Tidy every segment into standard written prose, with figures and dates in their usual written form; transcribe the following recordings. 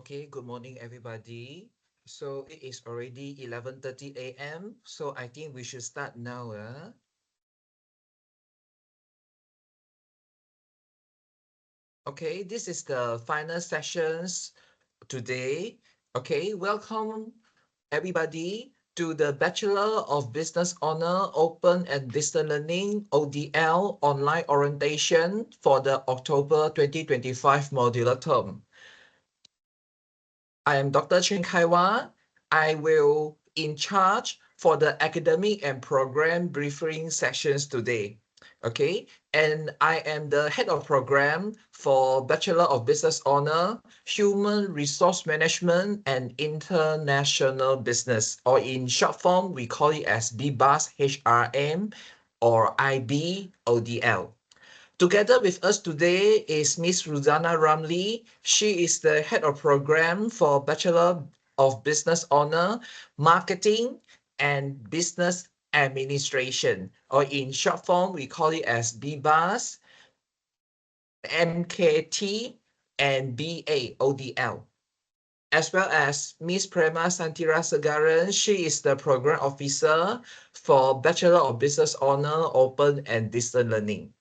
Okay, good morning, everybody. So it is already 11:30 a.m. So I think we should start now. Okay, this is the final sessions today. Okay, welcome everybody to the Bachelor of Business Honor Open and Distance Learning ODL online orientation for the October 2025 modular term. I am Dr. Chen Kaiwa. I will in charge for the academic and program briefing sessions today. Okay, and I am the head of program for Bachelor of Business Honor, Human Resource Management and International Business, or in short form, we call it as BBUS HRM or IBODL. Together with us today is Miss Ruzana Ramli. She is the head of program for Bachelor of Business Honor, Marketing and Business Administration, or in short form, we call it as BBUS, MKT, and BAODL. As well as Miss Prema Santirasegaran. She is the program officer for Bachelor of Business Honor, Open and Distance Learning.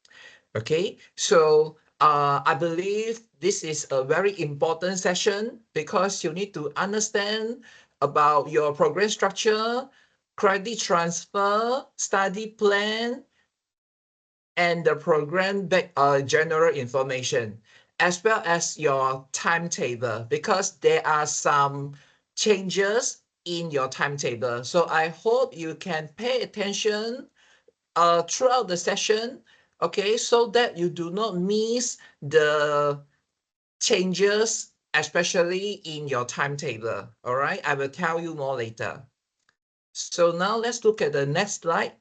Okay, so I believe this is a very important session because you need to understand about your program structure, credit transfer, study plan, and the program general information, as well as your timetable, because there are some changes in your timetable. So I hope you can pay attention throughout the session, okay, so that you do not miss the changes, especially in your timetable. All right, I will tell you more later. So now let's look at the next slide.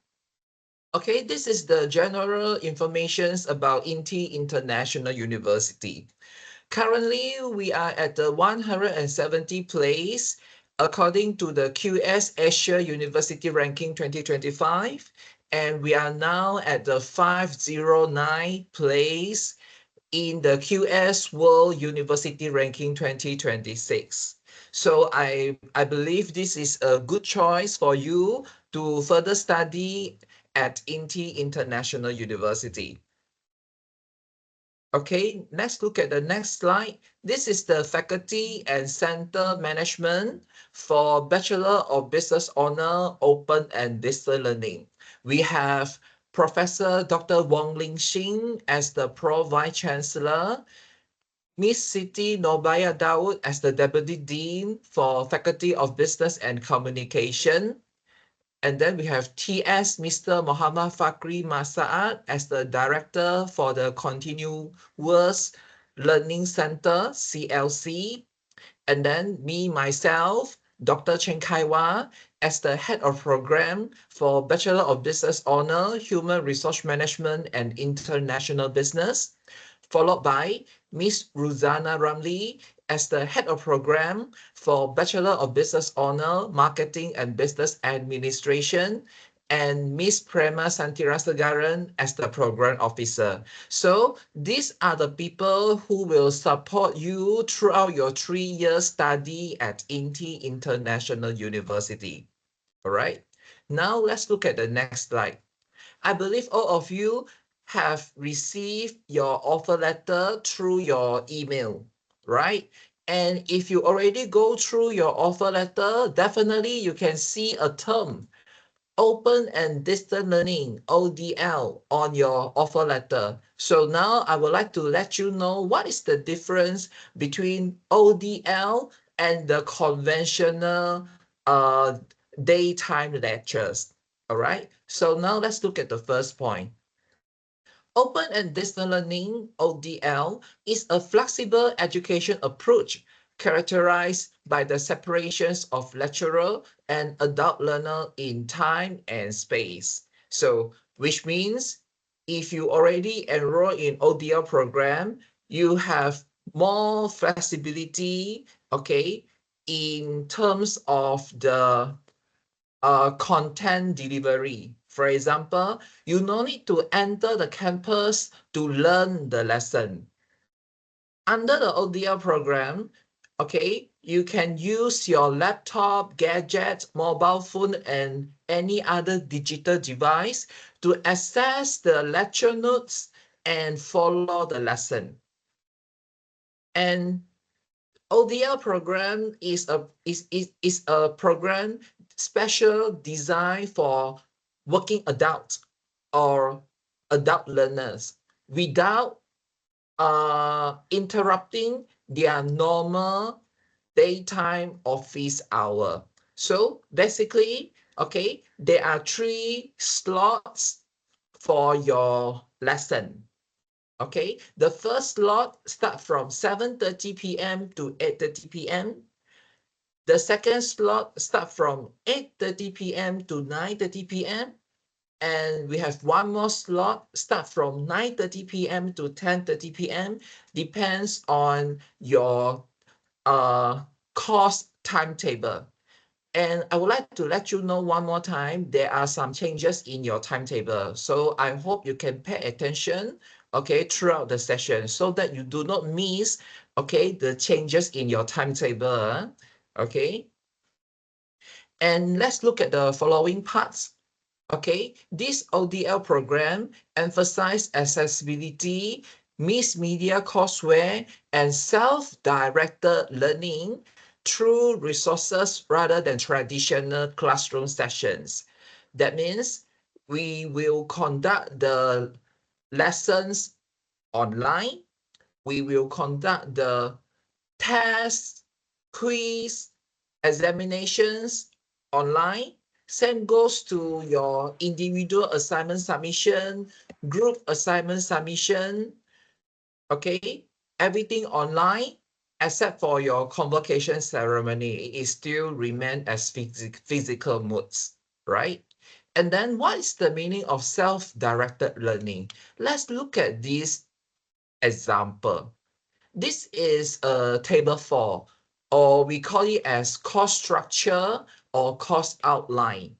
Okay, this is the general information about INTI International University. Currently, we are at the 170th place according to the QS Asia University Ranking 2025, and we are now at the 509th place in the QS World University Ranking 2026. So I believe this is a good choice for you to further study at INTI International University. Okay, let's look at the next slide. This is the faculty and center management for Bachelor of Business Honor, Open and Distance Learning. We have Professor Dr. Wong Ling Xin as the Pro Vice Chancellor, Miss Siti Nobaya Daud as the Deputy Dean for Faculty of Business and Communication. And then we have TS Mr. Muhammad Fakri Masaad as the Director for the Continuous Learning Center, CLC. And then myself, Dr. Chen Kaiwa, as the Head of Program for Bachelor of Business Honor, Human Resource Management and International Business, followed by Miss Ruzana Ramli as the Head of Program for Bachelor of Business Honor, Marketing and Business Administration, and Miss Prema Santirasegaran as the Program Officer. So these are the people who will support you throughout your 3-year study at INTI International University. All right, now let's look at the next slide. I believe all of you have received your offer letter through your email, right? And if you already go through your offer letter, definitely you can see a term, Open and Distance Learning, ODL, on your offer letter. So now I would like to let you know what is the difference between ODL and the conventional daytime lectures. All right, so now let's look at the first point. Open and Distance Learning, ODL, is a flexible education approach characterized by the separations of lecturer and adult learner in time and space. So, which means if you already enroll in ODL program, you have more flexibility, okay, in terms of the content delivery. For example, you no need to enter the campus to learn the lesson. Under the ODL program, okay, you can use your laptop, gadget, mobile phone, and any other digital device to access the lecture notes and follow the lesson. And ODL program is a program special designed for working adults or adult learners without interrupting their normal daytime office hour. So basically, okay, there are 3 slots for your lesson. Okay, the first slot start from 7:30 p.m. to 8:30 p.m. The second slot start from 8:30 p.m. to 9:30 p.m. And we have one more slot start from 9:30 p.m. to 10:30 p.m. Depends on your course timetable. And I would like to let you know one more time, there are some changes in your timetable. So I hope you can pay attention, okay, throughout the session so that you do not miss, okay, the changes in your timetable, okay? And let's look at the following parts. Okay, this ODL program emphasizes accessibility, mixed media courseware, and self-directed learning through resources rather than traditional classroom sessions. That means we will conduct the lessons online. We will conduct the tests, quiz, examinations online. Same goes to your individual assignment submission, group assignment submission, okay? Everything online except for your convocation ceremony. It still remain as physical modes, right? And then what is the meaning of self-directed learning? Let's look at this example. This is table 4, or we call it as course structure or course outline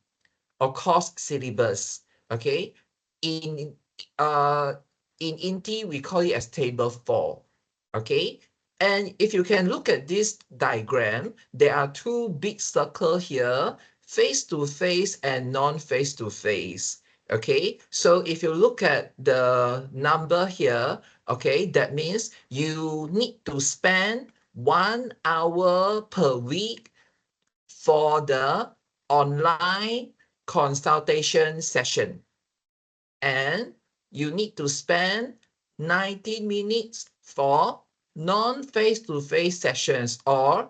or course syllabus. Okay, in uh in INTI we call it as table 4. Okay, and if you can look at this diagram, there are 2 big circles here, face to face and non-face to face. Okay, so if you look at the number here, okay, that means you need to spend 1 hour per week for the online consultation session. And you need to spend 90 minutes for non-face-to-face sessions, or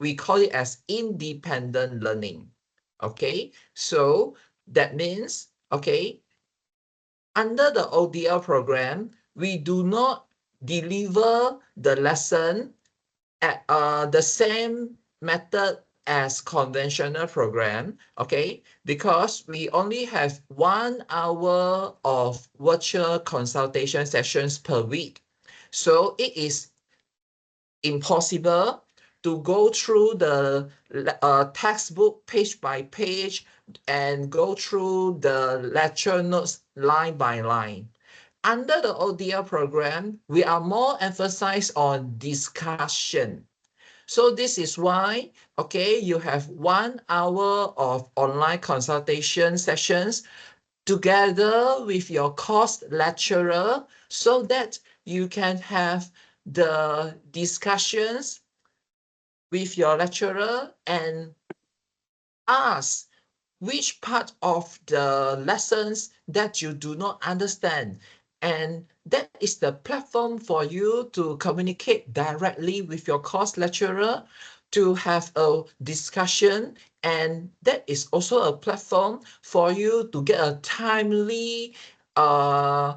we call it as independent learning. Okay, so that means, okay, under the ODL program, we do not deliver the lesson at the same method as conventional program, okay? Because we only have 1 hour of virtual consultation sessions per week. So it is impossible to go through the textbook page by page and go through the lecture notes line by line. Under the ODL program, we are more emphasized on discussion. So this is why, okay, you have 1 hour of online consultation sessions together with your course lecturer so that you can have the discussions with your lecturer and ask which part of the lessons that you do not understand. And that is the platform for you to communicate directly with your course lecturer, to have a discussion. And that is also a platform for you to get a timely uh,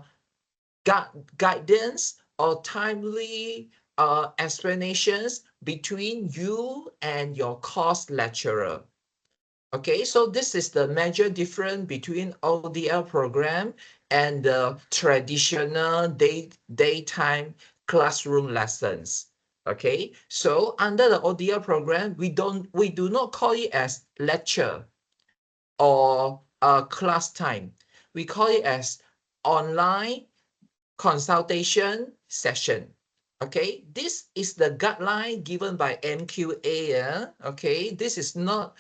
guidance or timely explanations between you and your course lecturer. Okay, so this is the major difference between ODL program and the traditional daytime classroom lessons. Okay, so under the ODL program, we do not call it as lecture or class time. We call it as online consultation session. Okay, this is the guideline given by MQA. Okay, this is not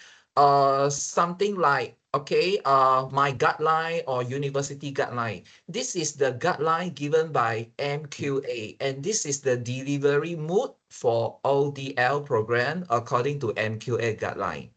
something like my guideline or university guideline. This is the guideline given by MQA, and this is the delivery mode for ODL program according to MQA guideline.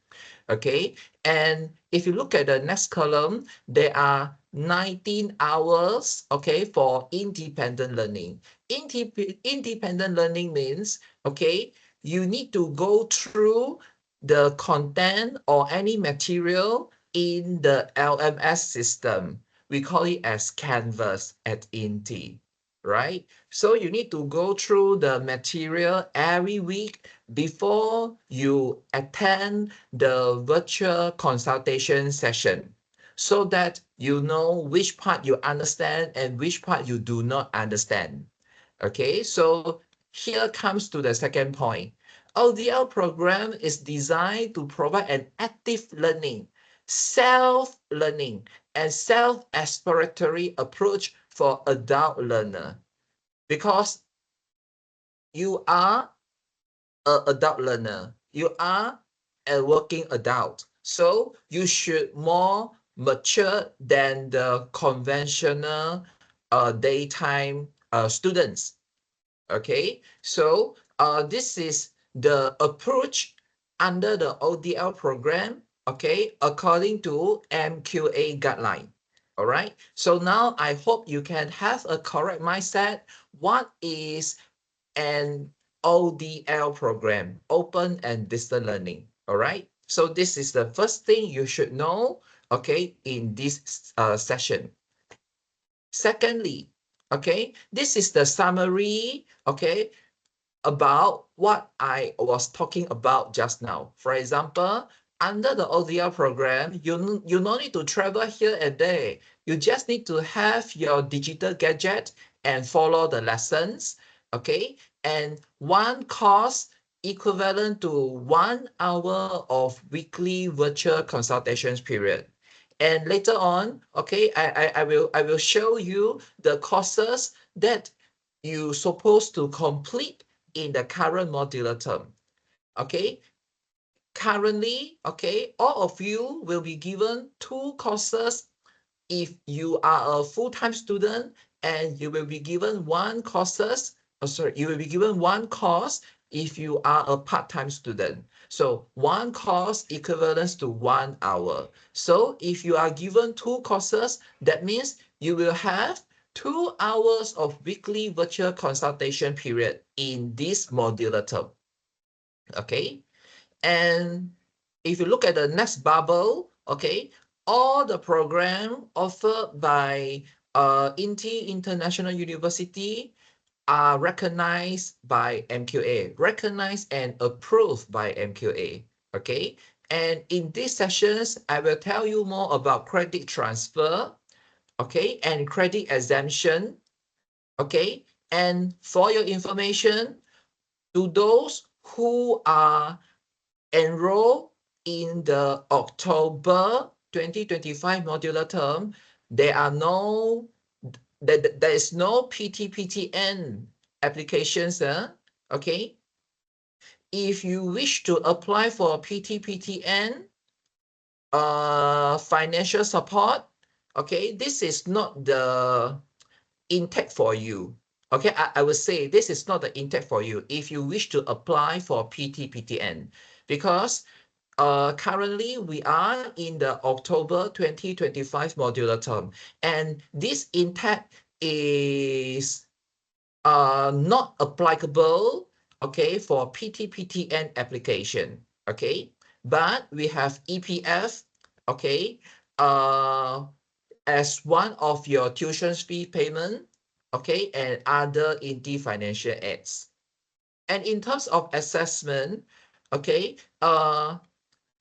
Okay, and if you look at the next column, there are 19 hours, okay, for independent learning. Independent learning means, okay, you need to go through the content or any material in the LMS system. We call it as Canvas at INTI, right? So you need to go through the material every week before you attend the virtual consultation session, so that you know which part you understand and which part you do not understand. Okay, so here comes to the second point. ODL program is designed to provide an active learning, self-learning, and self-exploratory approach for adult learner, because you are an adult learner. You are a working adult. So you should more mature than the conventional daytime students. Okay, so this is the approach under the ODL program, okay, according to MQA guideline. All right, so now I hope you can have a correct mindset. What is an ODL program, Open and Distance Learning? All right, so this is the first thing you should know, okay, in this session. Secondly, okay, this is the summary, okay, about what I was talking about just now. For example, under the ODL program, you no need to travel here and there. You just need to have your digital gadget and follow the lessons, okay? And one course equivalent to 1 hour of weekly virtual consultations period. And later on, okay, I will show you the courses that you supposed to complete in the current modular term. Okay, currently, okay, all of you will be given 2 courses if you are a full-time student, and you will be given you will be given 1 course if you are a part-time student. So 1 course equivalents to 1 hour. So if you are given 2 courses, that means you will have 2 hours of weekly virtual consultation period in this modular term. Okay, and if you look at the next bubble, okay, all the program offered by INTI International University are recognized by MQA, recognized and approved by MQA. Okay, and in these sessions, I will tell you more about credit transfer, okay, and credit exemption. Okay, and for your information, to those who are enroll in the October 2025 modular term, there is no PTPTN applications. Okay, if you wish to apply for PTPTN financial support, okay, this is not the intake for you. Okay, I would say this is not the intake for you if you wish to apply for PTPTN, because currently we are in the October 2025 modular term, and this intake is not applicable, okay, for PTPTN application. Okay, but we have EPF, okay, as one of your tuition fee payment, okay, and other INTI financial aids. And in terms of assessment, okay,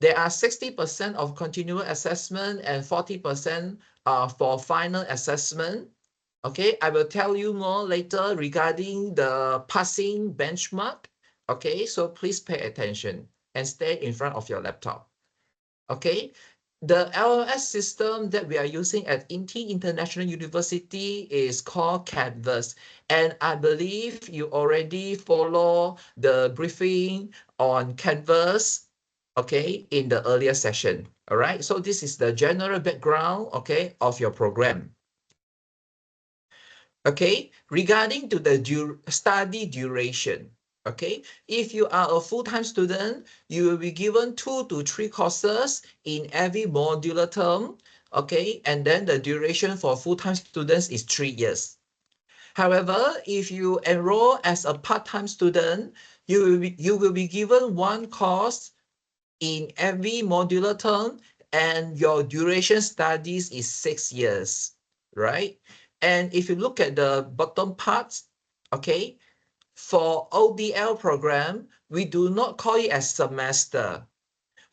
there are 60% of continual assessment and 40% for final assessment. Okay, I will tell you more later regarding the passing benchmark. Okay, so please pay attention and stay in front of your laptop. Okay, The LMS system that we are using at INTI International University is called Canvas. And I believe you already follow the briefing on Canvas, okay, in the earlier session. All right, so this is the general background, okay, of your program. Okay, regarding to the study duration, okay, if you are a full-time student, you will be given 2 to 3 courses in every modular term, okay, and then the duration for full-time students is 3 years. However, if you enroll as a part-time student, you will be given 1 course in every modular term, and your duration studies is 6 years, right? And if you look at the bottom parts, okay, for ODL program, we do not call it as semester.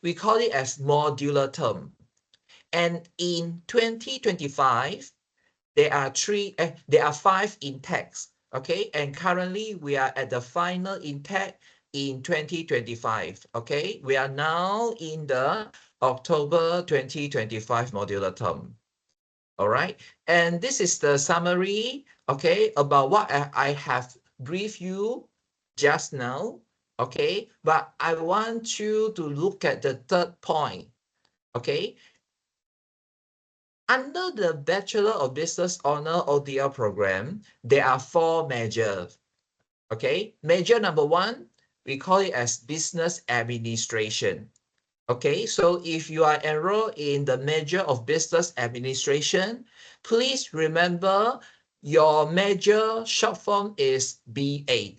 We call it as modular term. And in 2025, there are 5 intakes, okay? And currently we are at the final intake in 2025, okay? We are now in the October 2025 modular term. All right, and this is the summary, okay, about what I have briefed you just now, okay? But I want you to look at the third point, okay? Under the Bachelor of Business Honor ODL program, there are 4 majors, okay? Major number 1, we call it as Business Administration. Okay, so if you are enrolled in the major of business administration, please remember your major short form is BA.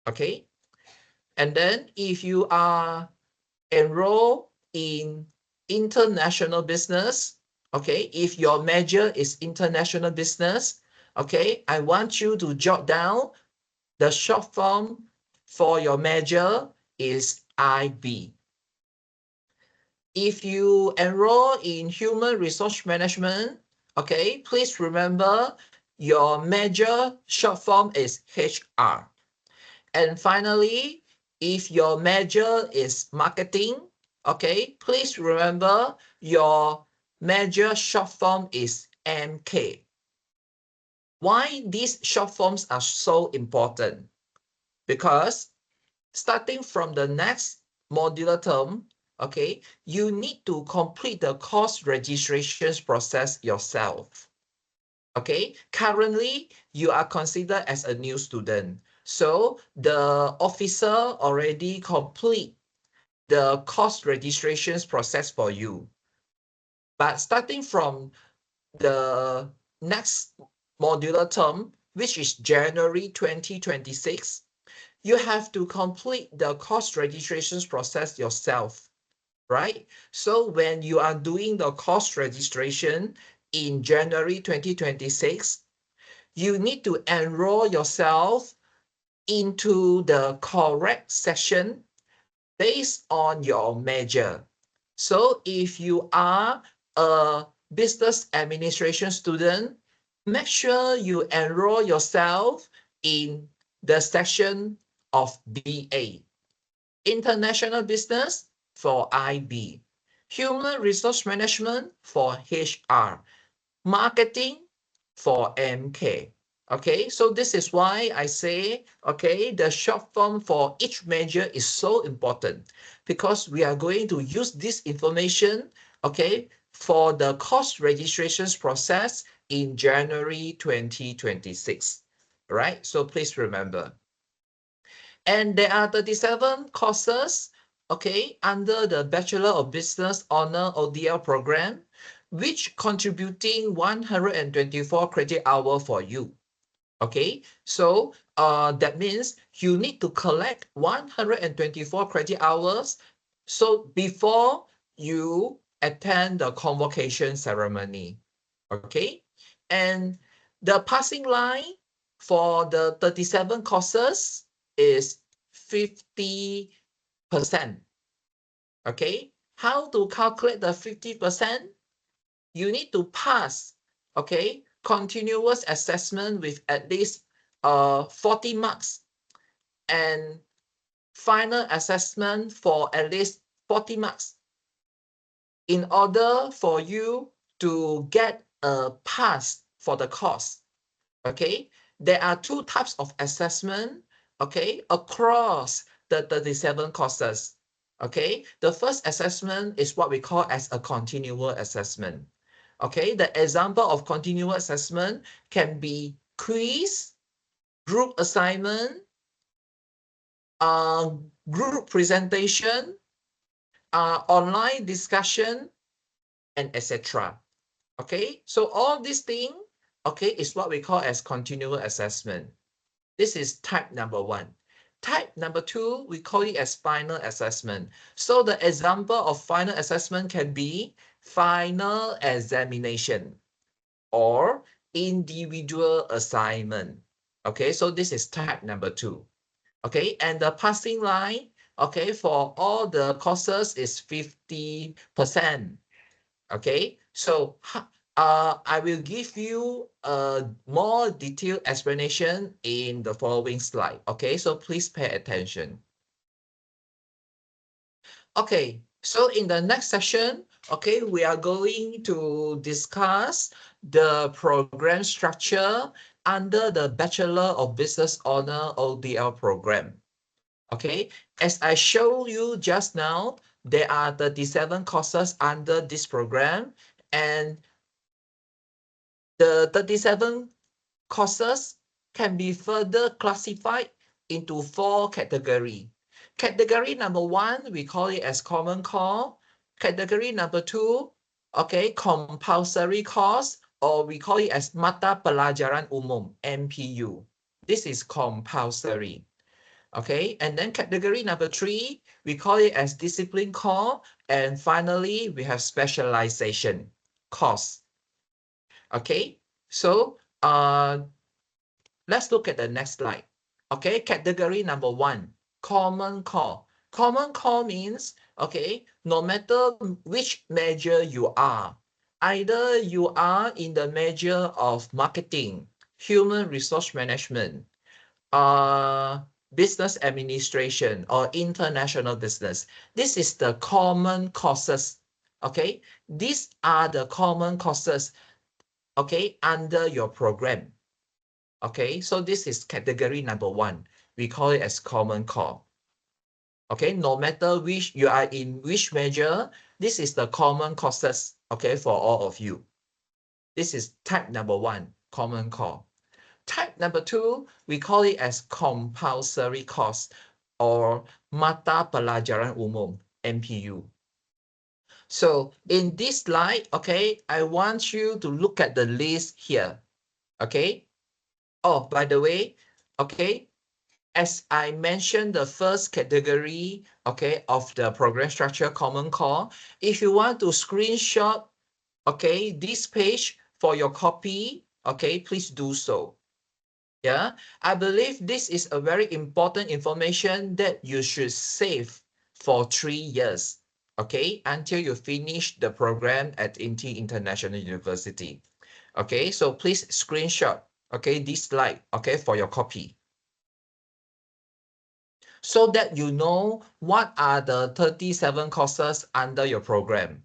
Okay, and then if you are enrolled in international business, okay, if your major is international business, okay, I want you to jot down the short form for your major is IB. If you enroll in human resource management, okay, please remember your major short form is HR. And finally, if your major is marketing, okay, please remember your major short form is MK. Why these short forms are so important? Because starting from the next modular term, okay, you need to complete the course registrations process yourself. Okay, currently you are considered as a new student. So the officer already complete the course registrations process for you. But starting from the next modular term, which is January 2026, you have to complete the course registrations process yourself, right? So when you are doing the course registration in January 2026, you need to enroll yourself into the correct session based on your major. So if you are a business administration student, make sure you enroll yourself in the section of BA. International Business for IB. Human Resource Management for HR. Marketing for MK. Okay, so this is why I say, okay, the short form for each major is so important because we are going to use this information, okay, for the course registrations process in January 2026, right? So please remember. And there are 37 courses, okay, under the Bachelor of Business Honor ODL program, which contributing 124 credit hour for you. Okay, so that means you need to collect 124 credit hours. So before you attend the convocation ceremony, okay, and the passing line for the 37 courses is 50%. Okay, how to calculate the 50%? You need to pass, okay, continuous assessment with at least 40 marks and final assessment for at least 40 marks. in order for you to get a pass for the course, okay, there are two types of assessment, okay, across the 37 courses. Okay, the first assessment is what we call as a continual assessment. Okay, the example of continual assessment can be quiz, group assignment, uh, group presentation, online discussion, and etc. Okay, so all these things, okay, is what we call as continual assessment. This is type number one. Type number two, we call it as final assessment. So the example of final assessment can be final examination or individual assignment. Okay, so this is type number two. Okay, and the passing line, okay, for all the courses is 50%. Okay, so I will give you a more detailed explanation in the following slide. Okay, so please pay attention. Okay, so in the next session, okay, we are going to discuss the program structure under the Bachelor of Business Honor ODL program. Okay, as I showed you just now, there are 37 courses under this program, and the 37 courses can be further classified into 4 categories. Category number 1, we call it as common core. Category number 2, okay, compulsory course, or we call it as mata pelajaran umum, MPU. This is compulsory. Okay, and then category number 3, we call it as discipline core, and finally we have specialization course. Okay, so let's look at the next slide. Okay, category number 1, common core. Common core means, okay, no matter which major you are, either you are in the major of marketing, human resource management, uh, business administration, or international business. This is the common courses. Okay, these are the common courses, okay, under your program. Okay, so this is category number 1. We call it as common core. Okay, no matter which you are in which major, this is the common courses, okay, for all of you. This is type number 1, common core. Type number 2, we call it as compulsory course or mata pelajaran umum, MPU. So in this slide, okay, I want you to look at the list here. Okay. Oh, by the way, okay, as I mentioned, the first category, okay, of the program structure common core, if you want to screenshot, okay, this page for your copy, okay, please do so. Yeah, I believe this is a very important information that you should save for 3 years, okay, until you finish the program at INTI International University. Okay, so please screenshot, okay, this slide, okay, for your copy, so that you know what are the 37 courses under your program.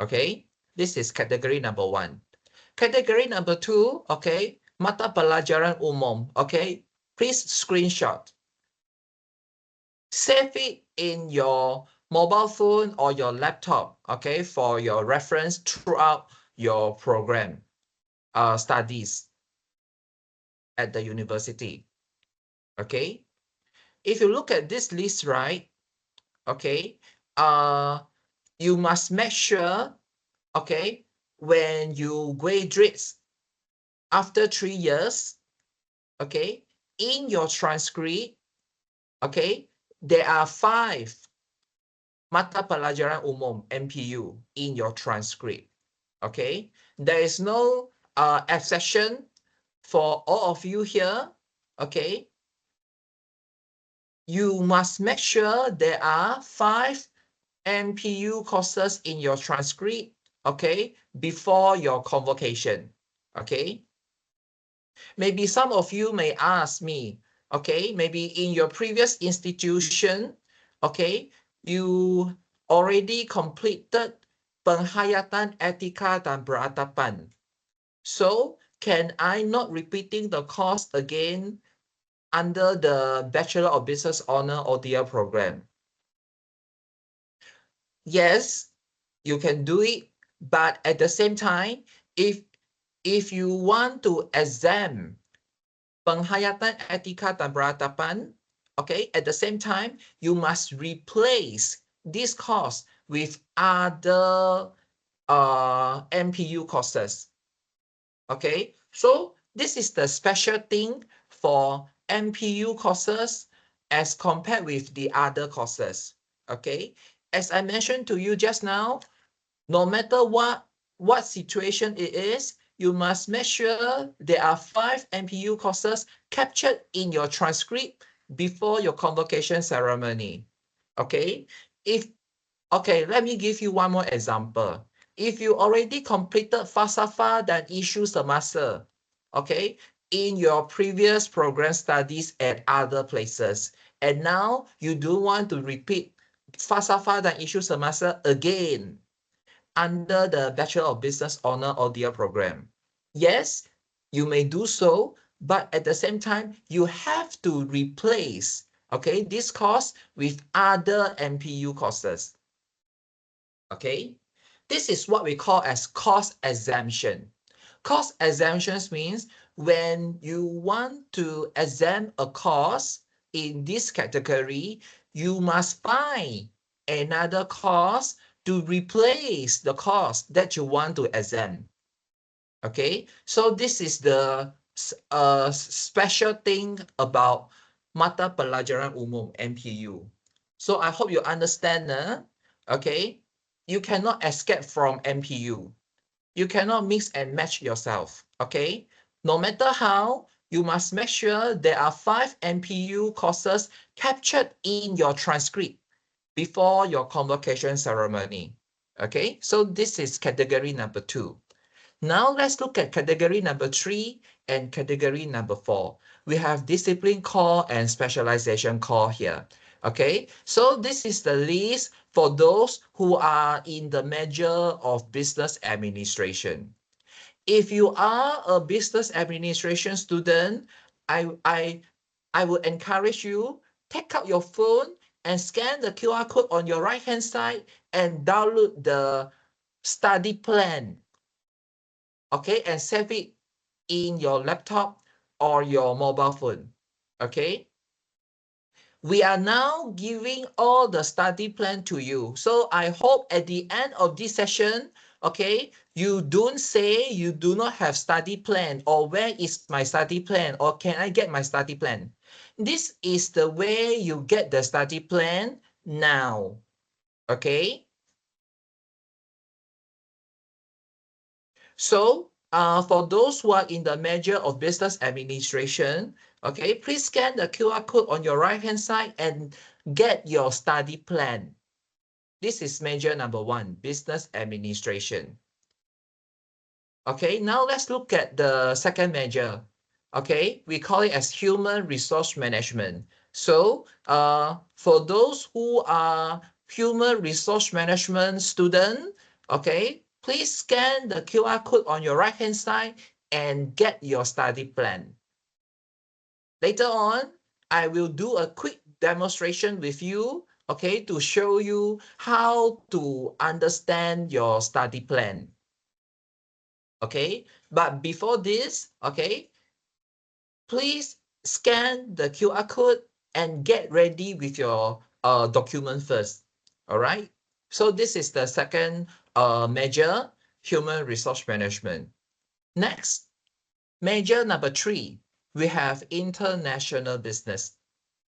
Okay, this is category number 1. Category number 2, okay, mata pelajaran umum, okay, please screenshot. Save it in your mobile phone or your laptop, okay, for your reference throughout your program studies at the university. Okay, if you look at this list, right, okay, you must make sure, okay, when you graduate after 3 years, okay, in your transcript, okay, there are 5 mata pelajaran umum, MPU, in your transcript. Okay, there is no exception for all of you here. Okay, you must make sure there are 5 MPU courses in your transcript, okay, before your convocation. Okay, maybe some of you may ask me, okay, maybe in your previous institution, okay, you already completed penghayatan etika dan beratapan. So, can I not repeating the course again under the Bachelor of Business Honor ODR program? Yes, you can do it, but at the same time, if you want to exempt penghayatan etika dan beratapan, okay, at the same time, you must replace this course with other MPU courses. Okay, so this is the special thing for MPU courses as compared with the other courses. Okay, as I mentioned to you just now, no matter what situation it is, you must make sure there are 5 MPU courses captured in your transcript before your convocation ceremony. Okay, let me give you one more example. If you already completed falsafah dan isu semasa, okay, in your previous program studies at other places, and now you do want to repeat falsafah dan isu semasa again under the Bachelor of Business Honor ODR program. Yes, you may do so, but at the same time, you have to replace, okay, this course with other MPU courses. Okay, this is what we call as course exemption. Course exemptions means when you want to exempt a course in this category, you must find another course to replace the course that you want to exempt. Okay, so this is the special thing about mata pelajaran umum MPU. So I hope you understand. Okay, you cannot escape from MPU. You cannot mix and match yourself. Okay, no matter how, you must make sure there are 5 MPU courses captured in your transcript before your convocation ceremony. Okay, so this is category number 2. Now let's look at category number 3 and category number 4. We have discipline core and specialization core here. Okay, so this is the list for those who are in the major of business administration. If you are a business administration student, I would encourage you, take out your phone and scan the QR code on your right hand side and download the study plan. Okay, and save it in your laptop or your mobile phone. Okay, we are now giving all the study plan to you. So I hope at the end of this session, okay, you don't say you do not have study plan, or where is my study plan, or can I get my study plan? This is the way you get the study plan now. Okay, so for those who are in the major of business administration, okay, please scan the QR code on your right hand side and get your study plan. This is major number 1, business administration. Okay, now let's look at the second major. Okay, we call it as human resource management. So for those who are human resource management student, okay, please scan the QR code on your right hand side and get your study plan. Later on, I will do a quick demonstration with you, okay, to show you how to understand your study plan. Okay, but before this, okay, please scan the QR code and get ready with your document first. All right, so this is the second major, human resource management. Next, major number 3, we have international business.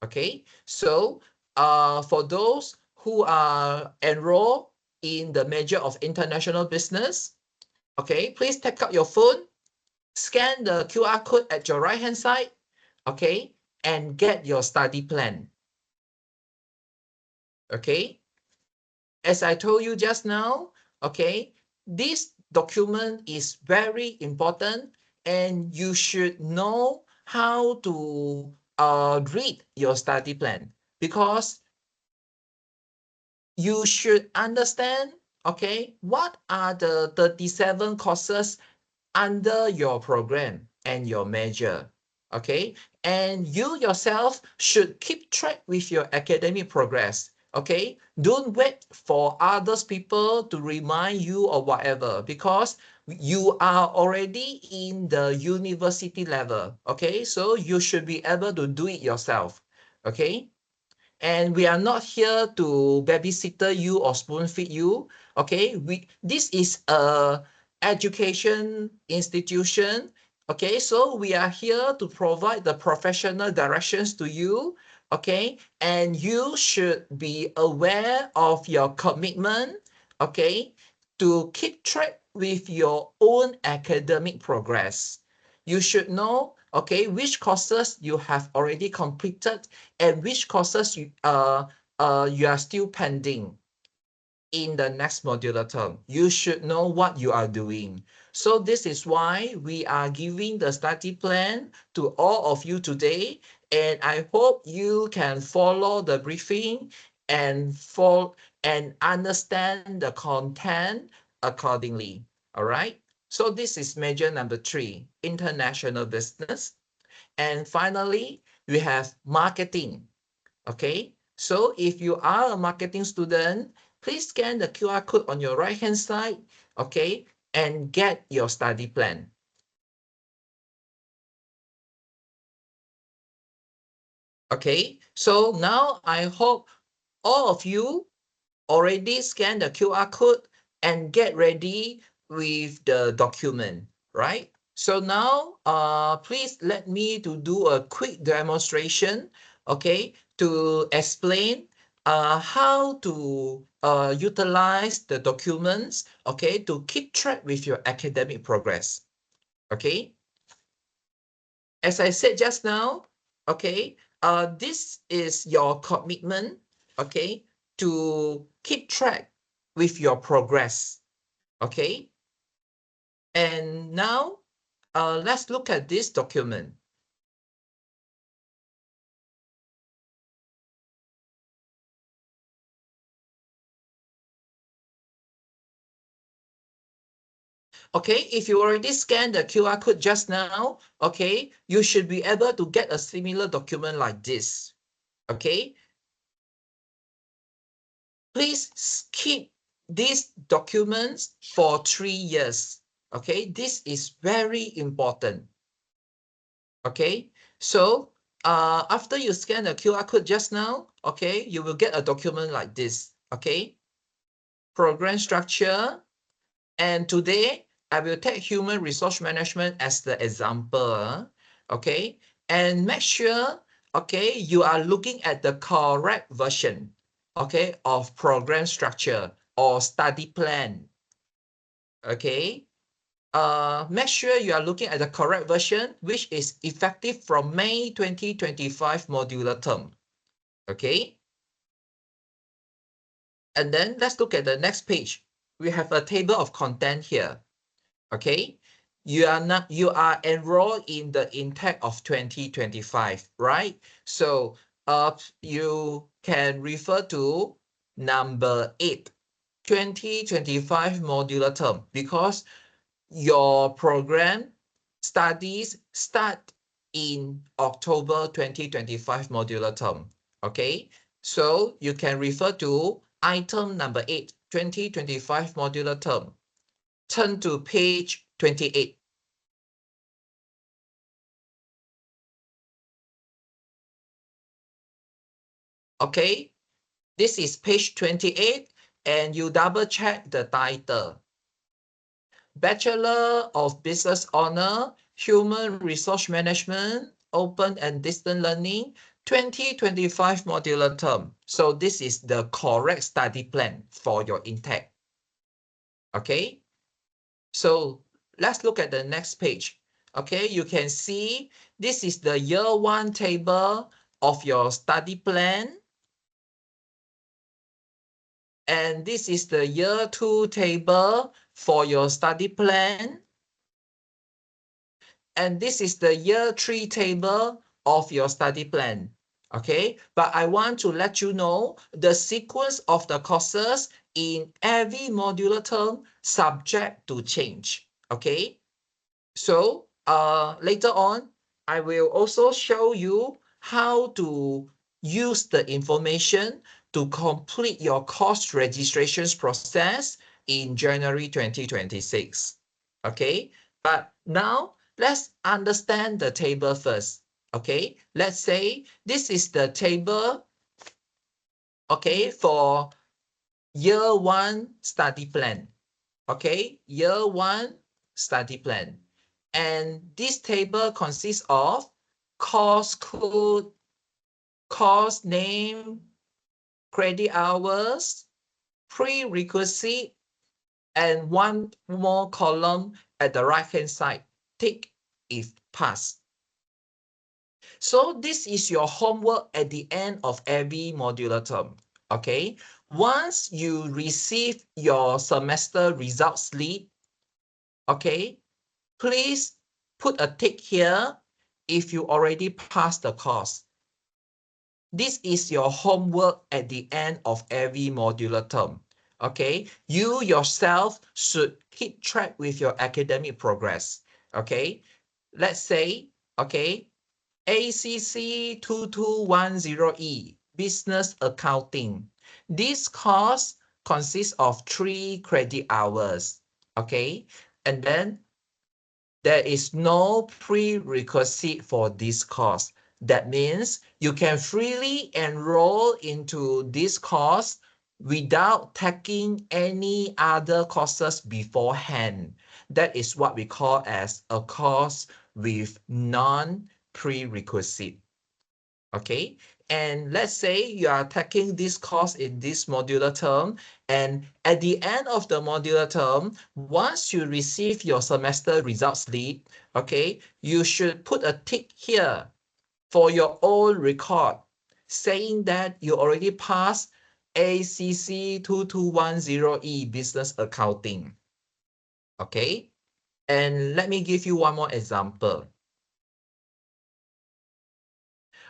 Okay, so for those who are enrolled in the major of international business, okay, please take out your phone, scan the QR code at your right hand side, okay, and get your study plan. Okay, as I told you just now, okay, this document is very important and you should know how to read your study plan, because you should understand, Okay, what are the 37 courses under your program and your major? Okay, and you yourself should keep track with your academic progress. Okay, don't wait for others people to remind you or whatever, because you are already in the university level. Okay, so you should be able to do it yourself. Okay, and we are not here to babysitter you or spoon feed you. Okay, this is a education institution. Okay, so we are here to provide the professional directions to you. Okay, and you should be aware of your commitment. Okay, to keep track with your own academic progress. You should know, okay, which courses you have already completed and which courses you are still pending in the next modular term. You should know what you are doing. So this is why we are giving the study plan to all of you today. And I hope you can follow the briefing and follow and understand the content accordingly. All right. So this is major number 3, international business. And finally, we have marketing. Okay, so if you are a marketing student, please scan the QR code on your right hand side, okay, and get your study plan. Okay, so now I hope all of you already scan the QR code and get ready with the document, right? So now, please let me to do a quick demonstration, okay, to explain how to utilize the documents, okay, to keep track with your academic progress, okay? As I said just now, okay, this is your commitment, okay, to keep track with your progress, okay? And now, let's look at this document. Okay, if you already scanned the QR code just now, okay, you should be able to get a similar document like this, okay? Please keep these documents for 3 years, okay? This is very important, okay? So, after you scan the QR code just now, okay, you will get a document like this, okay? Program structure. And today, I will take human resource management as the example, okay? And make sure, okay, you are looking at the correct version, okay, of program structure or study plan, okay? Make sure you are looking at the correct version, which is effective from May 2025 modular term, okay? And then let's look at the next page. We have a table of content here. Okay, you are enrolled in the intake of 2025, right? So you can refer to number 8, 2025 modular term, because your program studies start in October 2025 modular term. Okay, so you can refer to item number 8, 2025 modular term. Turn to page 28. Okay, this is page 28, and you double check the title. Bachelor of Business Honor, Human Resource Management, Open and Distance Learning, 2025 modular term. So this is the correct study plan for your intake. Okay, so let's look at the next page. Okay, you can see this is the year 1 table of your study plan. And this is the year 2 table for your study plan. And this is the year 3 table of your study plan. Okay, but I want to let you know the sequence of the courses in every modular term subject to change. Okay, so later on, I will also show you how to use the information to complete your course registrations process in January 2026. Okay, but now let's understand the table first. Okay, let's say this is the table, okay, for year one study plan. Okay, year one study plan. And this table consists of course code, course name, credit hours, prerequisite, and one more column at the right-hand side, tick if passed. So this is your homework at the end of every modular term. Okay, once you receive your semester results slip, okay, please put a tick here if you already passed the course. This is your homework at the end of every modular term. Okay, you yourself should keep track with your academic progress. Okay, let's say, okay, ACC 2210E, Business Accounting. This course consists of 3 credit hours. Okay, and then there is no prerequisite for this course. That means you can freely enroll into this course without taking any other courses beforehand. That is what we call as a course with non-prerequisite. Okay, and let's say you are taking this course in this modular term, and at the end of the modular term, once you receive your semester results slip, okay, you should put a tick here for your own record saying that you already passed ACC 2210E Business Accounting. Okay, and let me give you one more example.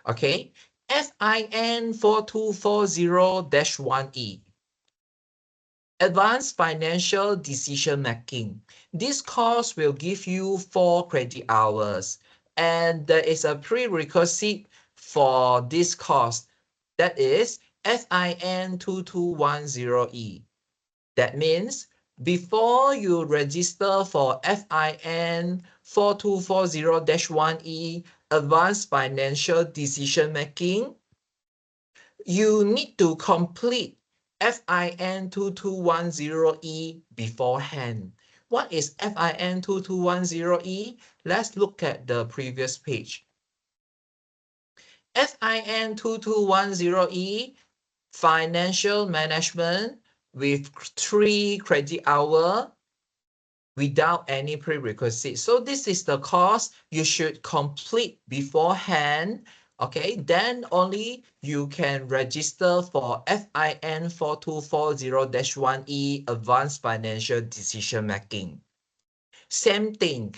Okay, FIN 4240-1E, Advanced Financial Decision Making. This course will give you 4 credit hours, and there is a prerequisite for this course, that is FIN 2210E. That means before you register for FIN 4240-1E, Advanced Financial Decision Making, you need to complete FIN 2210E beforehand. What is FIN 2210E? Let's look at the previous page. FIN 2210E, Financial Management with 3 credit hours without any prerequisite. So this is the course you should complete beforehand. Okay, then only you can register for FIN 4240-1E Advanced Financial Decision Making. Same thing.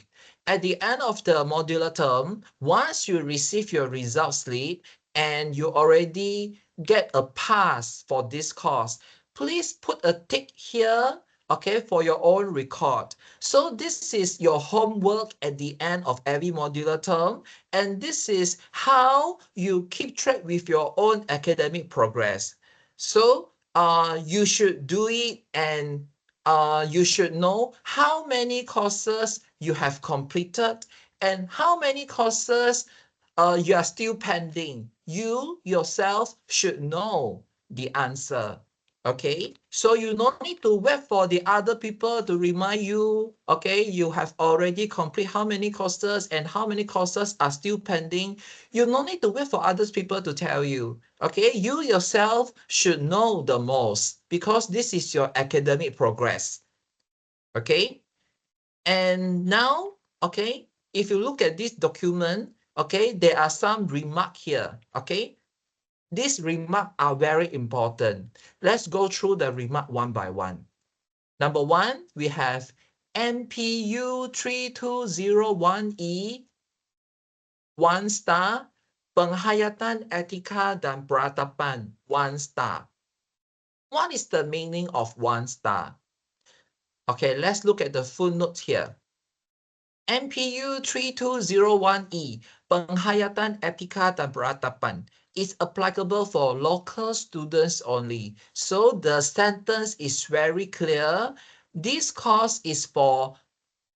At the end of the modular term, once you receive your results slip and you already get a pass for this course, please put a tick here, okay, for your own record. So this is your homework at the end of every modular term, and this is how you keep track with your own academic progress. So you should do it, and you should know how many courses you have completed and how many courses you are still pending. You yourself should know the answer. Okay, so you don't need to wait for the other people to remind you. Okay, you have already completed how many courses and how many courses are still pending. You don't need to wait for other people to tell you. Okay, you yourself should know the most because this is your academic progress. Okay, and now, okay, if you look at this document, okay, there are some remarks here. Okay, these remarks are very important. Let's go through the remark one by one. Number one, we have MPU 3201E, 1 star, penghayatan etika dan peratapan 1 star. What is the meaning of 1 star? Okay, let's look at the footnote here. MPU 3201E, penghayatan etika dan peratapan, is applicable for local students only. So the sentence is very clear. This course is for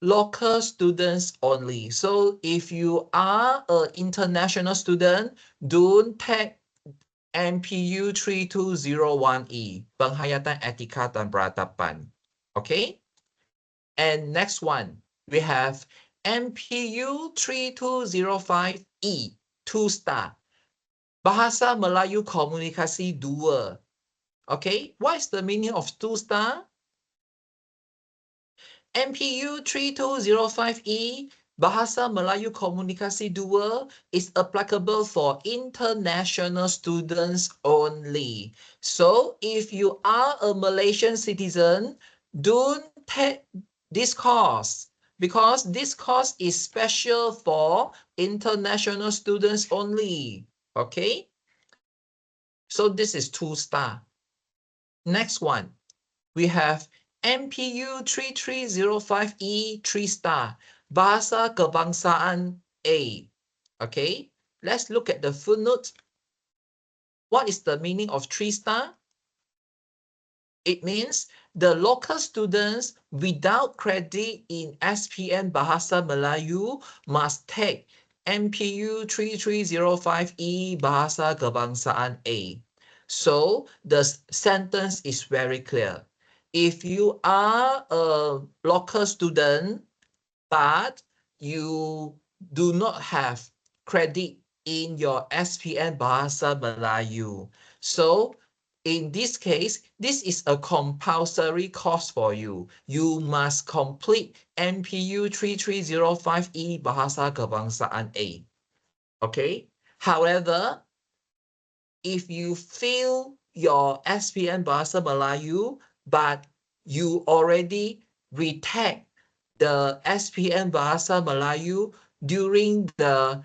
local students only. So if you are an international student, don't take MPU 3201E, penghayatan etika dan peratapan. Okay? And next one, we have MPU 3205E, 2 star. Bahasa Melayu Komunikasi 2. Okay, what is the meaning of 2 star? MPU 3205E, Bahasa Melayu Komunikasi 2 is applicable for international students only. So if you are a Malaysian citizen, don't take this course because this course is special for international students only. Okay? So this is 2 star. Next one, we have MPU 3305E 3 star, Bahasa Kebangsaan A. Okay, let's look at the footnote. What is the meaning of 3 star? It means the local students without credit in SPM Bahasa Melayu must take MPU 3305E Bahasa Kebangsaan A. So the sentence is very clear. If you are a local student, but you do not have credit in your SPM Bahasa Melayu. So in this case, this is a compulsory course for you. You must complete MPU 3305E Bahasa Kebangsaan A. Okay? However, if you fail your SPM Bahasa Melayu, but you already retake the SPM Bahasa Melayu during the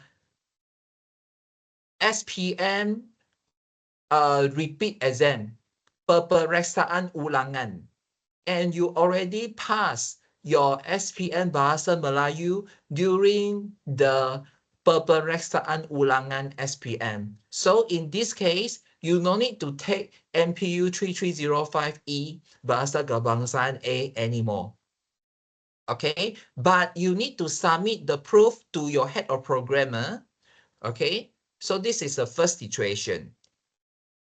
SPM repeat exam, peperiksaan ulangan, and you already pass your SPM Bahasa Melayu during the peperiksaan ulangan SPM. So in this case, you no need to take MPU 3305E Bahasa Kebangsaan A anymore. Okay, but you need to submit the proof to your head of programmer. Okay, so this is the first situation.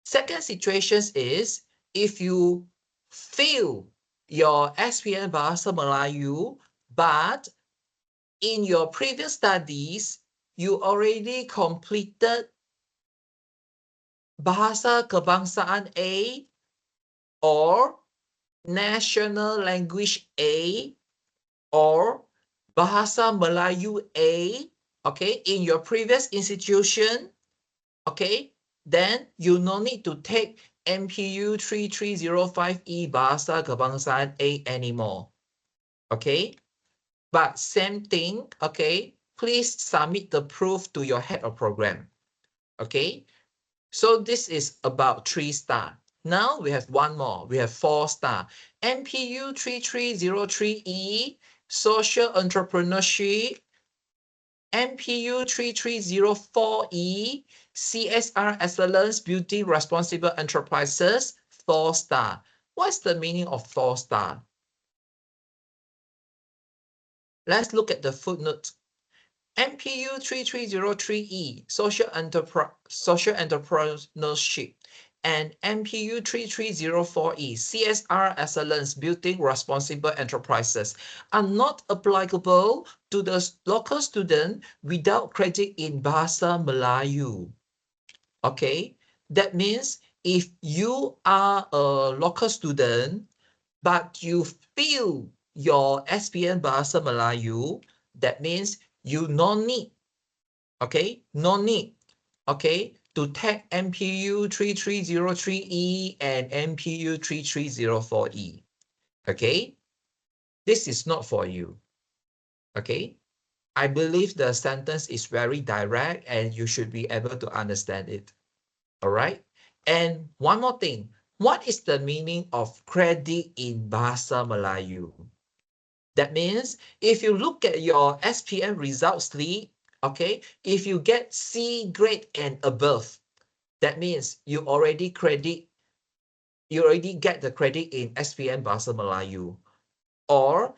Second situation is if you fail your SPM Bahasa Melayu, but in your previous studies, you already completed Bahasa Kebangsaan A or National Language A or Bahasa Melayu A, okay, in your previous institution, okay, then you no need to take MPU 3305E Bahasa Kebangsaan A anymore, okay? But same thing, okay, please submit the proof to your head of program, okay? So this is about 3 star. Now we have one more. We have 4 star. MPU 3303E, Social Entrepreneurship. MPU 3304E, CSR Excellence, Building Responsible Enterprises, 4 star. What's the meaning of 4 star? Let's look at the footnote. MPU 3303E, Social Entrepreneurship, and MPU 3304E, CSR Excellence, Building Responsible Enterprises, are not applicable to the local student without credit in Bahasa Melayu. Okay, that means if you are a local student, but you fail your SPM Bahasa Melayu, that means you no need, okay, no need, okay, to take MPU 3303E and MPU 3304E, okay? This is not for you, okay? I believe the sentence is very direct and you should be able to understand it. All right. And one more thing. What is the meaning of credit in Bahasa Melayu? That means if you look at your SPM results slip, okay, if you get C grade and above, that means you already get the credit in SPM Bahasa Melayu. Or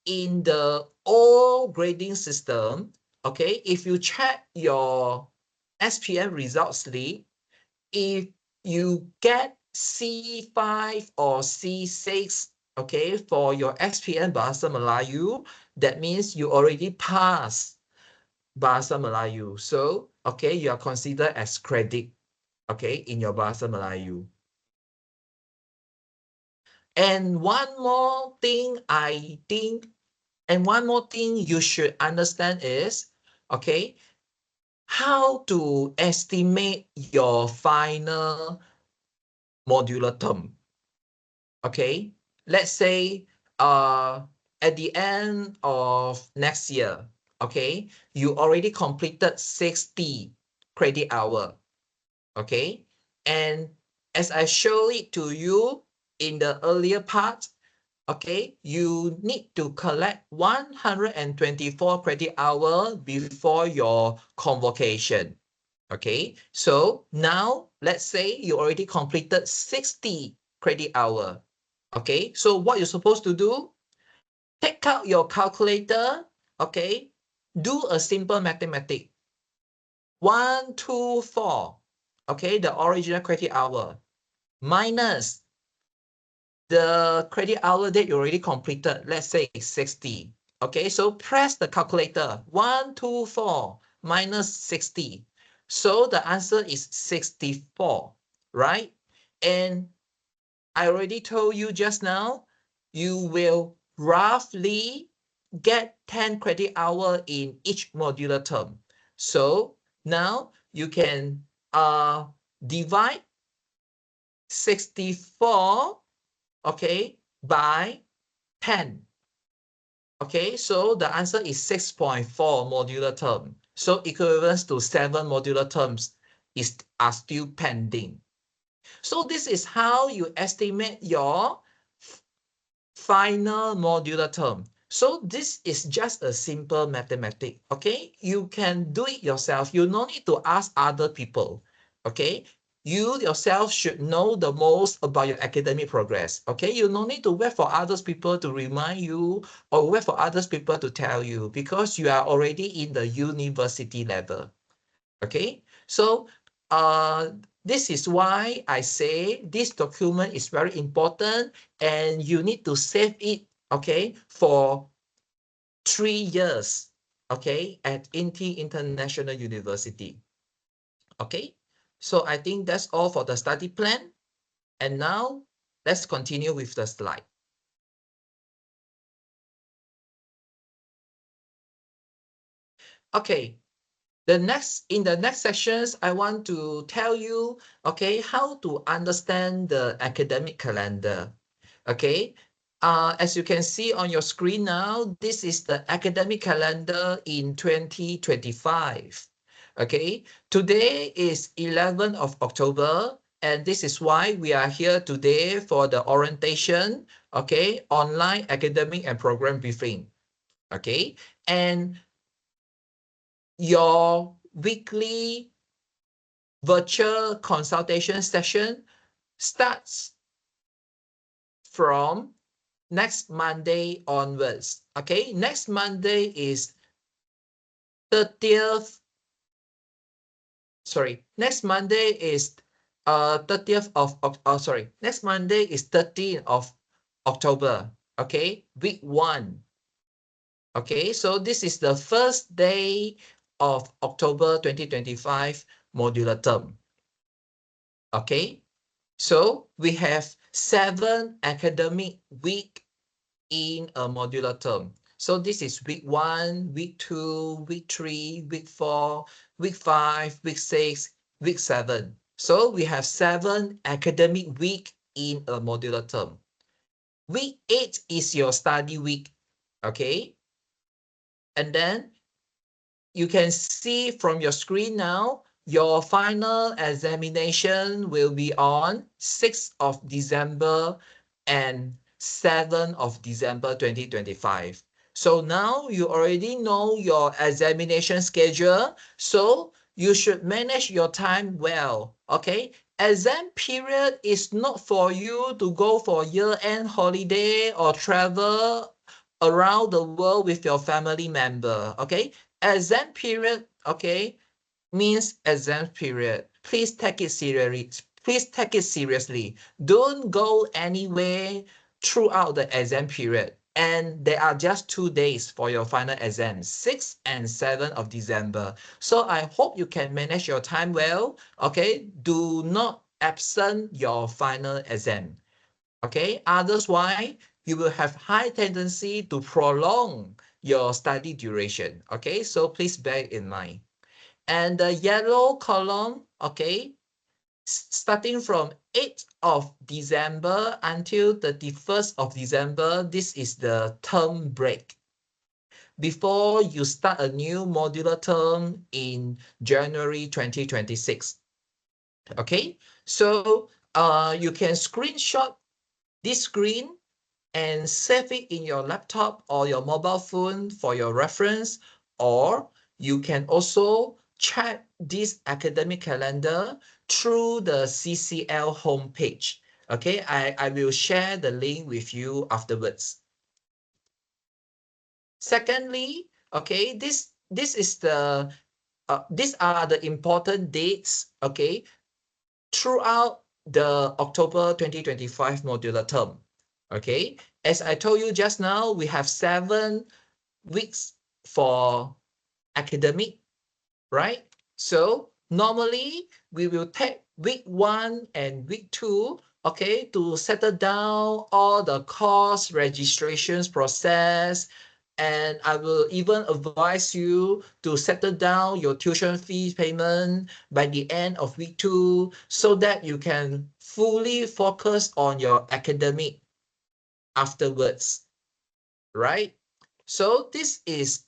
in the old grading system, okay, if you check your SPM results slip, if you get C5 or C6, okay, for your SPM Bahasa Melayu, that means you already passed Bahasa Melayu. So, okay, you are considered as credit, okay, in your Bahasa Melayu. And one more thing you should understand is, okay, how to estimate your final modular term. Okay, let's say at the end of next year, okay, you already completed 60 credit hour, okay, and as I show it to you in the earlier part, okay, you need to collect 124 credit hour before your convocation. Okay, so now let's say you already completed 60 credit hour. Okay, so what you're supposed to do, take out your calculator, okay, do a simple mathematics. 124, okay, the original credit hour, minus the credit hour that you already completed, let's say 60. Okay, so press the calculator, 124 minus 60. So the answer is 64, right? And I already told you just now, you will roughly get 10 credit hour in each modular term. So now you can divide 64, okay, by 10. Okay, so the answer is 6.4 modular term. So equivalence to 7 modular terms are still pending. So this is how you estimate your final modular term. So this is just a simple mathematics, okay? You can do it yourself. You no need to ask other people, okay? You yourself should know the most about your academic progress, okay? You no need to wait for others people to remind you or wait for others people to tell you because you are already in the university level, okay? So this is why I say this document is very important and you need to save it, okay, for 3 years, okay, at INTI International University. Okay, so I think that's all for the study plan. And now let's continue with the slide. Okay, in the next sessions, I want to tell you, okay, how to understand the academic calendar. Okay, as you can see on your screen now, this is the academic calendar in 2025. Okay, today is 11th of October, and this is why we are here today for the orientation, okay, online academic and program briefing. Okay, and your weekly virtual consultation session starts from next Monday onwards. Okay, next Monday is 30th. Sorry, next Monday is 30th of sorry, next Monday is 13th of October. Okay, week 1. Okay, so this is the first day of October 2025 modular term. Okay, so we have 7 academic week in a modular term. So this is week 1, week 2, week 3, week 4, week 5, week 6, week 7. So we have 7 academic week in a modular term. Week 8 is your study week, okay? And then you can see from your screen now, your final examination will be on 6th of December and 7th of December 2025. So now you already know your examination schedule. So you should manage your time well. Okay. Exam period is not for you to go for year-end holiday or travel around the world with your family member. Okay. Exam period, okay, means exam period. Please take it seriously. Please take it seriously. Don't go anywhere throughout the exam period. And there are just 2 days for your final exam, 6th and 7th of December. So I hope you can manage your time well. Okay, do not absent your final exam. Okay, otherwise you will have high tendency to prolong your study duration. Okay, so please bear in mind. And the yellow column, okay, starting from 8th of December until 31st of December, this is the term break. Before you start a new modular term in January 2026. Okay, so you can screenshot this screen and save it in your laptop or your mobile phone for your reference, or you can also check this academic calendar through the CCL homepage. Okay, I will share the link with you afterwards. Secondly, okay, this is the these are the important dates, okay, throughout the October 2025 modular term. Okay, as I told you just now, we have 7 weeks for academic, right? So normally we will take week 1 and week 2, okay, to settle down all the course registrations process. And I will even advise you to settle down your tuition fee payment by the end of week 2 so that you can fully focus on your academic afterwards, right? So this is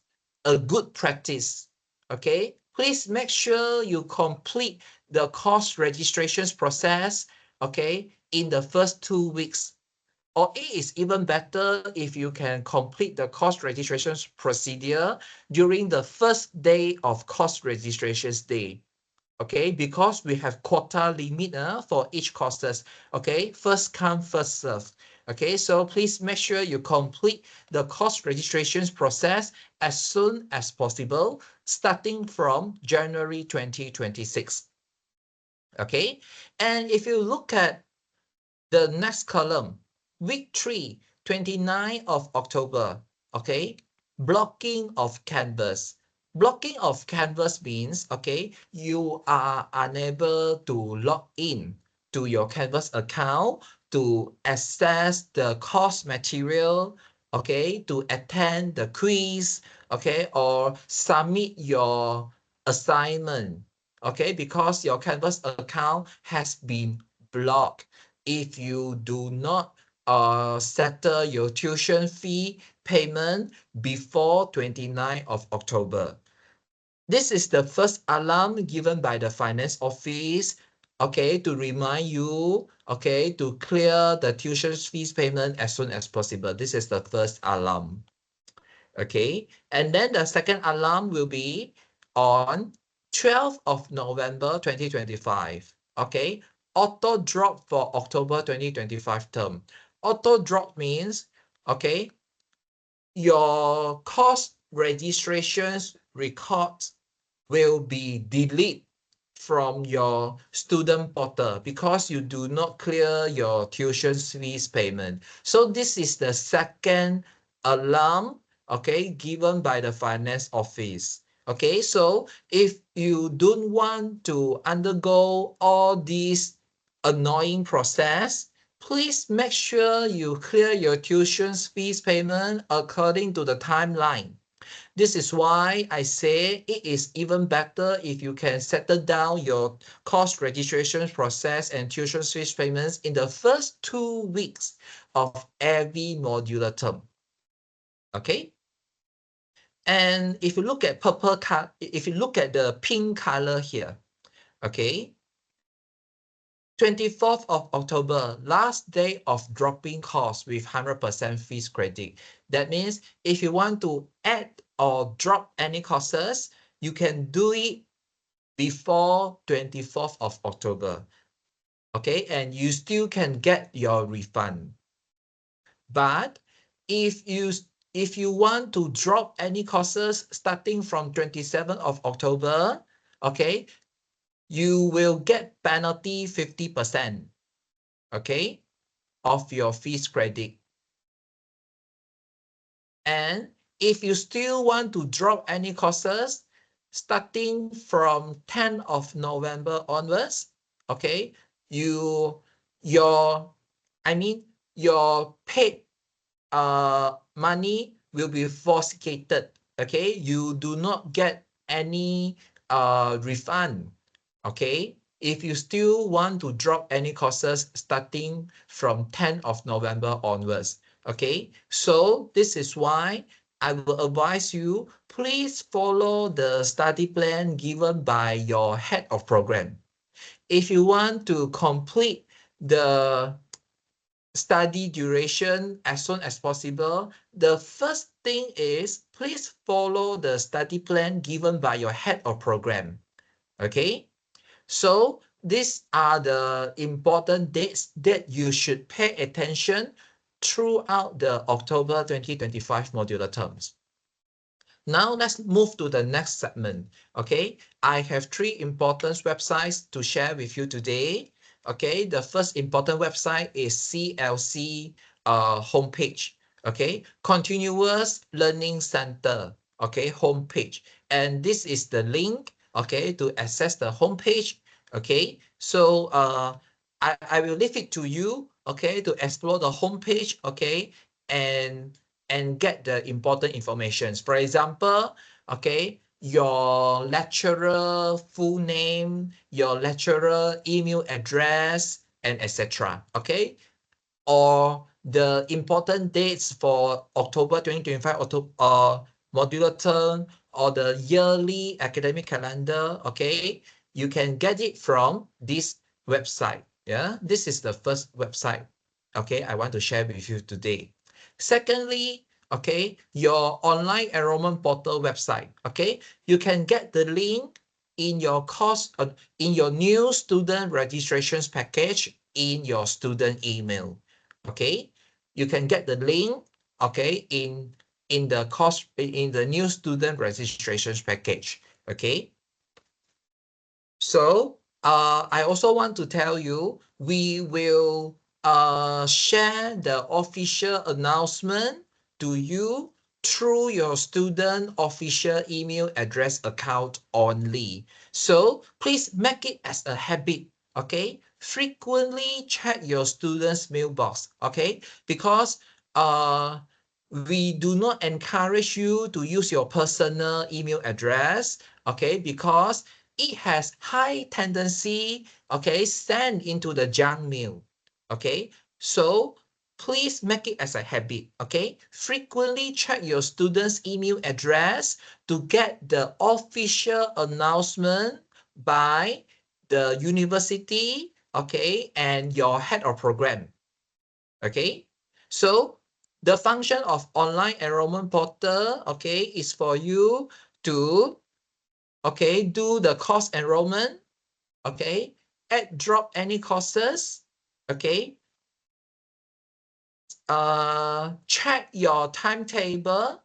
a good practice, okay? Please make sure you complete the course registrations process, okay, in the first 2 weeks. Or it is even better if you can complete the course registrations procedure during the first day of course registrations day. Okay, because we have quota limit for each courses. Okay, first come, first serve. Okay, so please make sure you complete the course registrations process as soon as possible, starting from January 2026. Okay, and if you look at the next column, week 3, 29th of October, okay, blocking of canvas. Blocking of canvas means, okay, you are unable to log in to your Canvas account to access the course material, okay, to attend the quiz, okay, or submit your assignment, okay, because your Canvas account has been blocked if you do not settle your tuition fee payment before 29th of October. This is the first alarm given by the finance office, okay, to remind you, okay, to clear the tuition fees payment as soon as possible. This is the first alarm, okay. And then the second alarm will be on 12th of November 2025, okay. Auto drop for October 2025 term. Auto drop means, okay, your course registrations records will be deleted from your student portal because you do not clear your tuition fees payment. So this is the second alarm, okay, given by the finance office. Okay, so if you don't want to undergo all these annoying process, please make sure you clear your tuition fees payment according to the timeline. This is why I say it is even better if you can settle down your course registration process and tuition fees payments in the first 2 weeks of every modular term. Okay? And if you look at if you look at the pink color here, okay, 24th of October, last day of dropping course with 100% fees credit. That means if you want to add or drop any courses, you can do it before 24th of October. Okay, and you still can get your refund. But if you want to drop any courses starting from 27th of October, okay, you will get penalty 50%, okay, of your fees credit. And if you still want to drop any courses starting from 10th of November onwards, okay, your your paid money will be forfeited. Okay, you do not get any refund. Okay, if you still want to drop any courses starting from 10th of November onwards. Okay, so this is why I will advise you, please follow the study plan given by your head of program. If you want to complete the study duration as soon as possible, the first thing is please follow the study plan given by your head of program. Okay, so these are the important dates that you should pay attention throughout the October 2025 modular terms. Now let's move to the next segment. Okay, I have 3 important websites to share with you today. Okay, the first important website is CLC homepage. Okay, Continuous Learning Center. Okay, homepage, and this is the link. Okay, to access the homepage. Okay, so I will leave it to you. Okay, to explore the homepage. Okay, and get the important information. For example, okay, your lecturer full name, your lecturer email address, and etc. Okay, or the important dates for October 2025 modular term, or the yearly academic calendar. Okay, you can get it from this website. Yeah, this is the first website. Okay, I want to share with you today. Secondly, okay, your online enrollment portal website. Okay, you can get the link in your course, in your new student registrations package in your student email. Okay, you can get the link, okay, in the course, in the new student registrations package. Okay, so I also want to tell you, we will share the official announcement to you through your student official email address account only. So please make it as a habit. Okay, frequently check your students mailbox. Okay, because we do not encourage you to use your personal email address. Okay, because it has high tendency, okay, send into the junk mail. Okay, so please make it as a habit. Okay, frequently check your students email address to get the official announcement by the university, okay, and your head of program. Okay, so the function of online enrollment portal, okay, is for you to, okay, do the course enrollment, okay, add drop any courses, okay, check your timetable,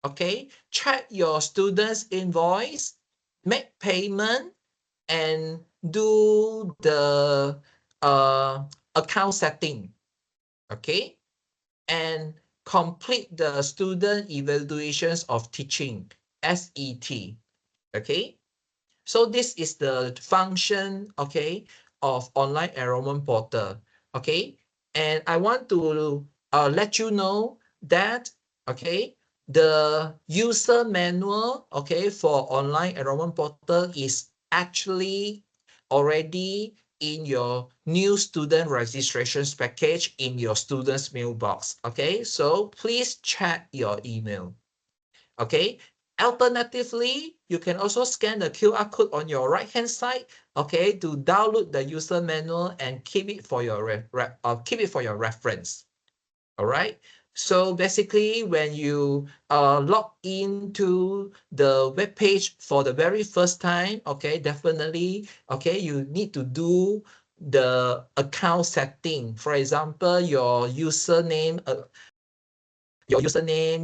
okay, check your students invoice, make payment, and do the account setting, okay, and complete the student evaluations of teaching, SET, okay. So this is the function, okay, of online enrollment portal, okay. And I want to let you know that, okay, the user manual, okay, for online enrollment portal is actually already in your new student registrations package in your student's mailbox, okay. So please check your email. Okay. Alternatively, you can also scan the QR code on your right-hand side, okay, to download the user manual and keep it for your reference. All right. So basically, when you log into the web page for the very first time, okay, definitely, okay, you need to do the account setting. For example, your username,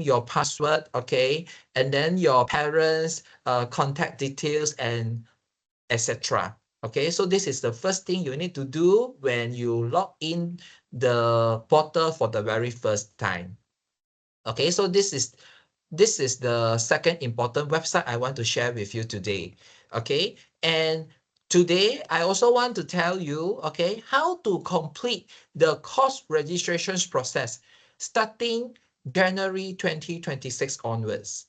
your password, okay, and then your parents' contact details and etc. Okay, so this is the first thing you need to do when you log in the portal for the very first time. Okay, so this is the second important website I want to share with you today. Okay, and today I also want to tell you, okay, how to complete the course registrations process starting January 2026 onwards.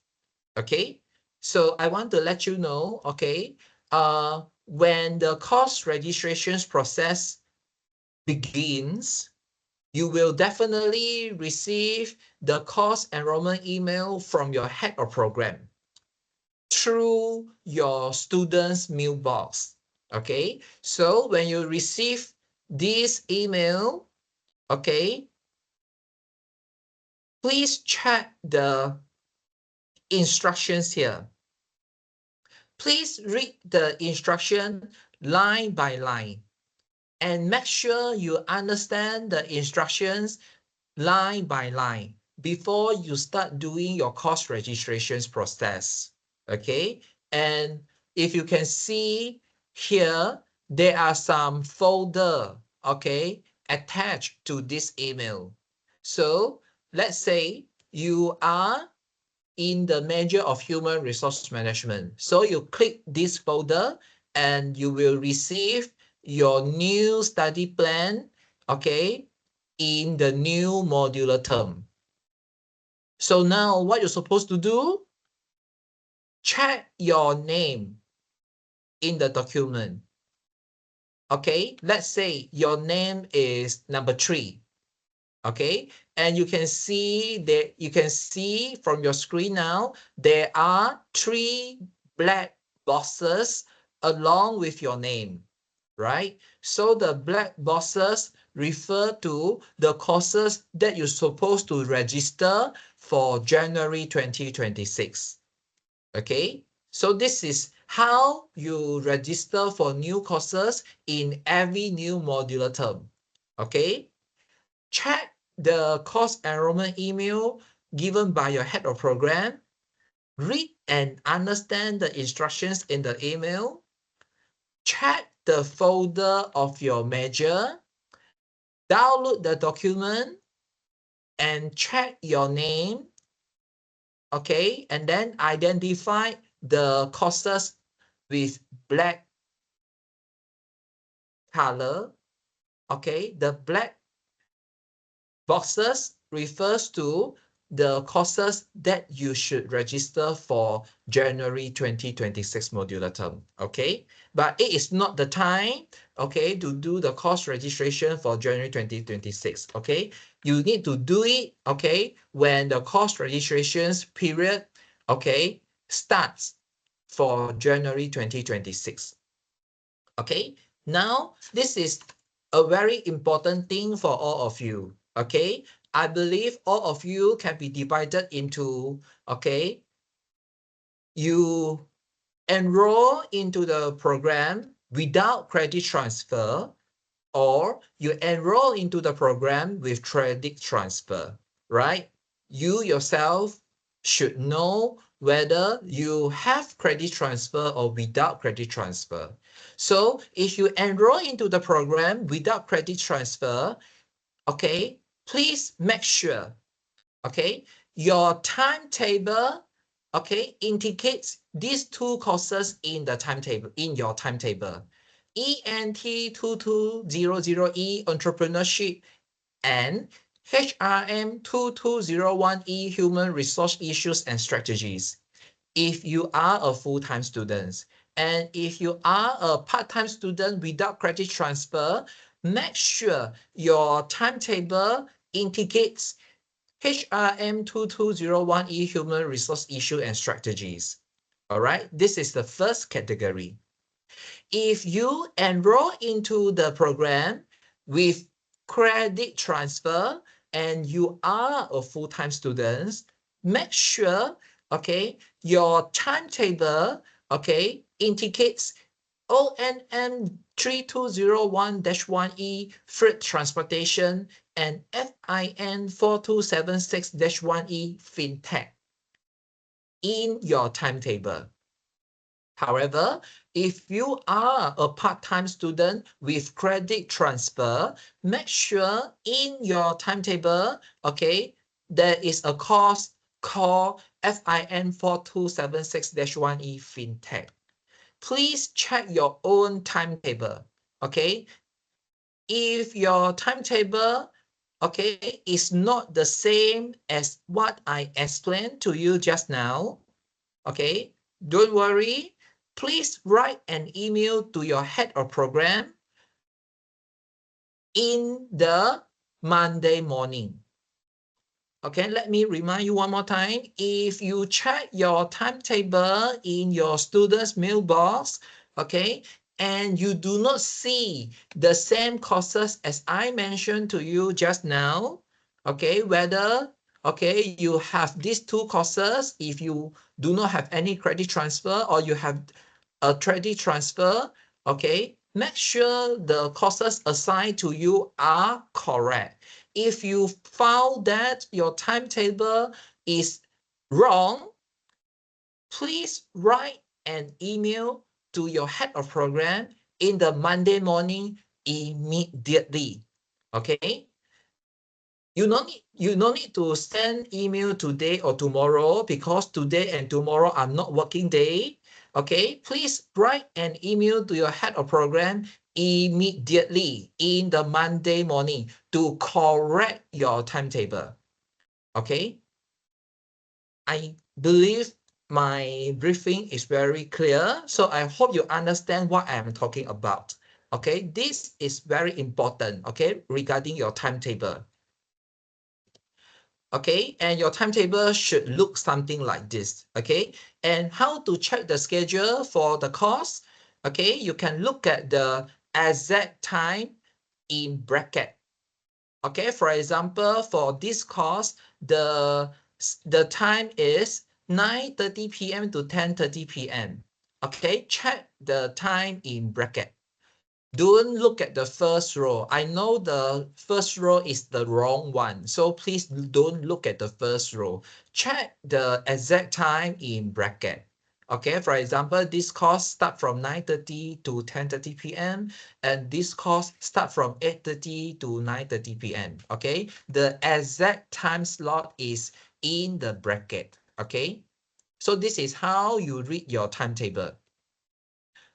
Okay, so I want to let you know, okay, when the course registrations process begins, you will definitely receive the course enrollment email from your head of program through your student's mailbox. Okay, so when you receive this email, okay, please check the instructions here. Please read the instruction line by line and make sure you understand the instructions line by line before you start doing your course registrations process. Okay, and if you can see here, there are some folder, okay, attached to this email. So let's say you are in the major of human resource management. So you click this folder and you will receive your new study plan, okay, in the new modular term. So now what you're supposed to do, check your name in the document. Okay, let's say your name is number 3. Okay, and you can see that you can see from your screen now, there are 3 black boxes along with your name, right? So the black boxes refer to the courses that you're supposed to register for January 2026. Okay, so this is how you register for new courses in every new modular term. Okay, check the course enrollment email given by your head of program. Read and understand the instructions in the email. Check the folder of your major. Download the document and check your name. Okay, and then identify the courses with black color. Okay, the black boxes refers to the courses that you should register for January 2026 modular term. Okay, but it is not the time, okay, to do the course registration for January 2026. Okay, you need to do it, okay, when the course registrations period, okay, starts for January 2026. Okay, now this is a very important thing for all of you. Okay, I believe all of you can be divided into, okay, you enroll into the program without credit transfer, or you enroll into the program with credit transfer, right? You yourself should know whether you have credit transfer or without credit transfer. So if you enroll into the program without credit transfer, okay, please make sure, okay, your timetable, okay, indicates these 2 courses in the timetable, in your timetable. ENT 2200E Entrepreneurship and HRM 2201E Human Resource Issues and Strategies. If you are a full-time student, and if you are a part-time student without credit transfer, make sure your timetable indicates HRM 2201E Human Resource Issue and Strategies. All right, this is the first category. If you enroll into the program with credit transfer and you are a full-time student, make sure, okay, your timetable, okay, indicates ONM 3201-1E freight transportation and FIN 4276-1E fintech in your timetable. However, if you are a part-time student with credit transfer, make sure in your timetable, okay, there is a course called FIN 4276-1E fintech. Please check your own timetable, okay? If your timetable, okay, is not the same as what I explained to you just now, okay, don't worry. Please write an email to your head of program in the Monday morning. Okay, let me remind you one more time. If you check your timetable in your student's mailbox, okay, and you do not see the same courses as I mentioned to you just now, okay, whether, okay, you have these two courses, if you do not have any credit transfer or you have a credit transfer, okay, make sure the courses assigned to you are correct. If you found that your timetable is wrong, please write an email to your head of program in the Monday morning immediately. Okay? You no need to send email today or tomorrow because today and tomorrow are not working day. Okay, please write an email to your head of program immediately in the Monday morning to correct your timetable. Okay, I believe my briefing is very clear, so I hope you understand what I am talking about. Okay, this is very important, okay, regarding your timetable. Okay, and your timetable should look something like this. Okay, and how to check the schedule for the course? Okay, you can look at the exact time in bracket. Okay, for example, for this course, the time is 9:30 p.m. to 10:30 p.m. Okay, check the time in bracket. Don't look at the first row. I know the first row is the wrong one, so please don't look at the first row. Check the exact time in bracket. Okay, for example, this course start from 9:30 to 10:30 p.m. and this course start from 8:30 to 9:30 p.m. Okay, the exact time slot is in the bracket. Okay, so this is how you read your timetable.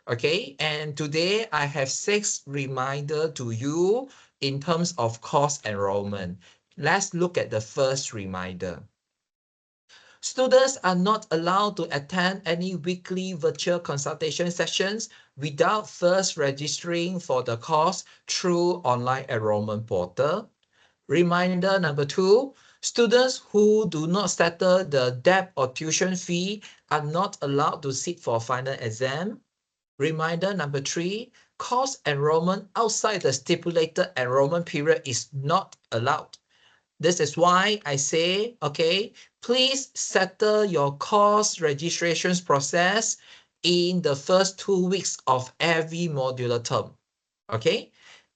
Okay, and today I have 6 reminders to you in terms of course enrollment. Let's look at the first reminder. Students are not allowed to attend any weekly virtual consultation sessions without first registering for the course through online enrollment portal. Reminder number 2, students who do not settle the debt or tuition fee are not allowed to sit for final exam. Reminder number 3, course enrollment outside the stipulated enrollment period is not allowed. This is why I say, okay, please settle your course registrations process in the first 2 weeks of every modular term. Okay,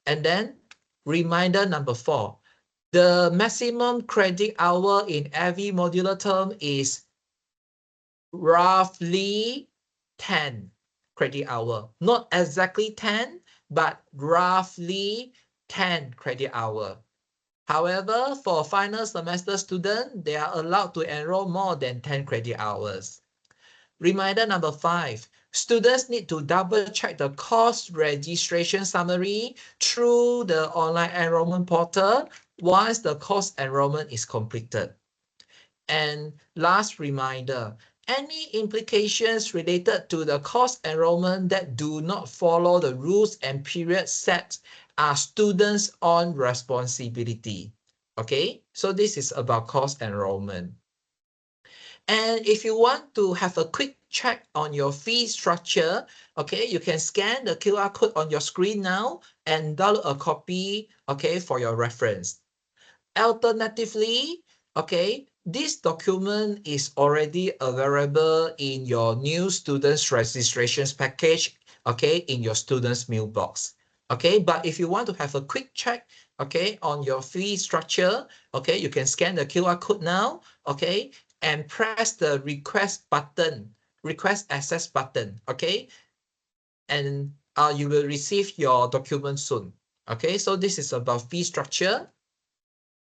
and then reminder number 4, the maximum credit hour in every modular term is roughly 10 credit hour. Not exactly 10, but roughly 10 credit hour. However, for final semester students, they are allowed to enroll more than 10 credit hours. Reminder number 5, students need to double check the course registration summary through the online enrollment portal once the course enrollment is completed. And last reminder, any implications related to the course enrollment that do not follow the rules and periods set are students' own responsibility. Okay? So this is about course enrollment. And if you want to have a quick check on your fee structure, okay, you can scan the QR code on your screen now and download a copy, okay, for your reference. Alternatively, okay, this document is already available in your new students registrations package, okay, in your students mailbox. Okay, but if you want to have a quick check, okay, on your fee structure, okay, you can scan the QR code now, okay, and press the request button, request access button, okay, and you will receive your document soon. Okay, so this is about fee structure.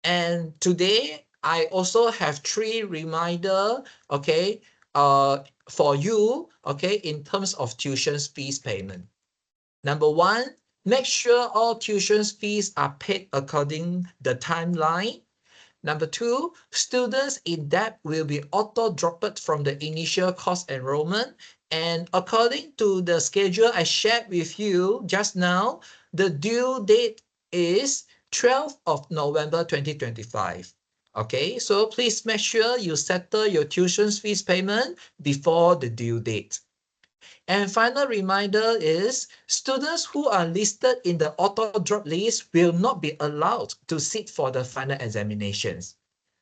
And today, I also have 3 reminder, okay, for you, okay, in terms of tuition fees payment. Number 1, make sure all tuition fees are paid according the timeline. Number 2, students in debt will be auto-dropped from the initial course enrollment. And according to the schedule I shared with you just now, the due date is 12th of November 2025. Okay, so please make sure you settle your tuition fees payment before the due date. And final reminder is students who are listed in the auto drop list will not be allowed to sit for the final examinations.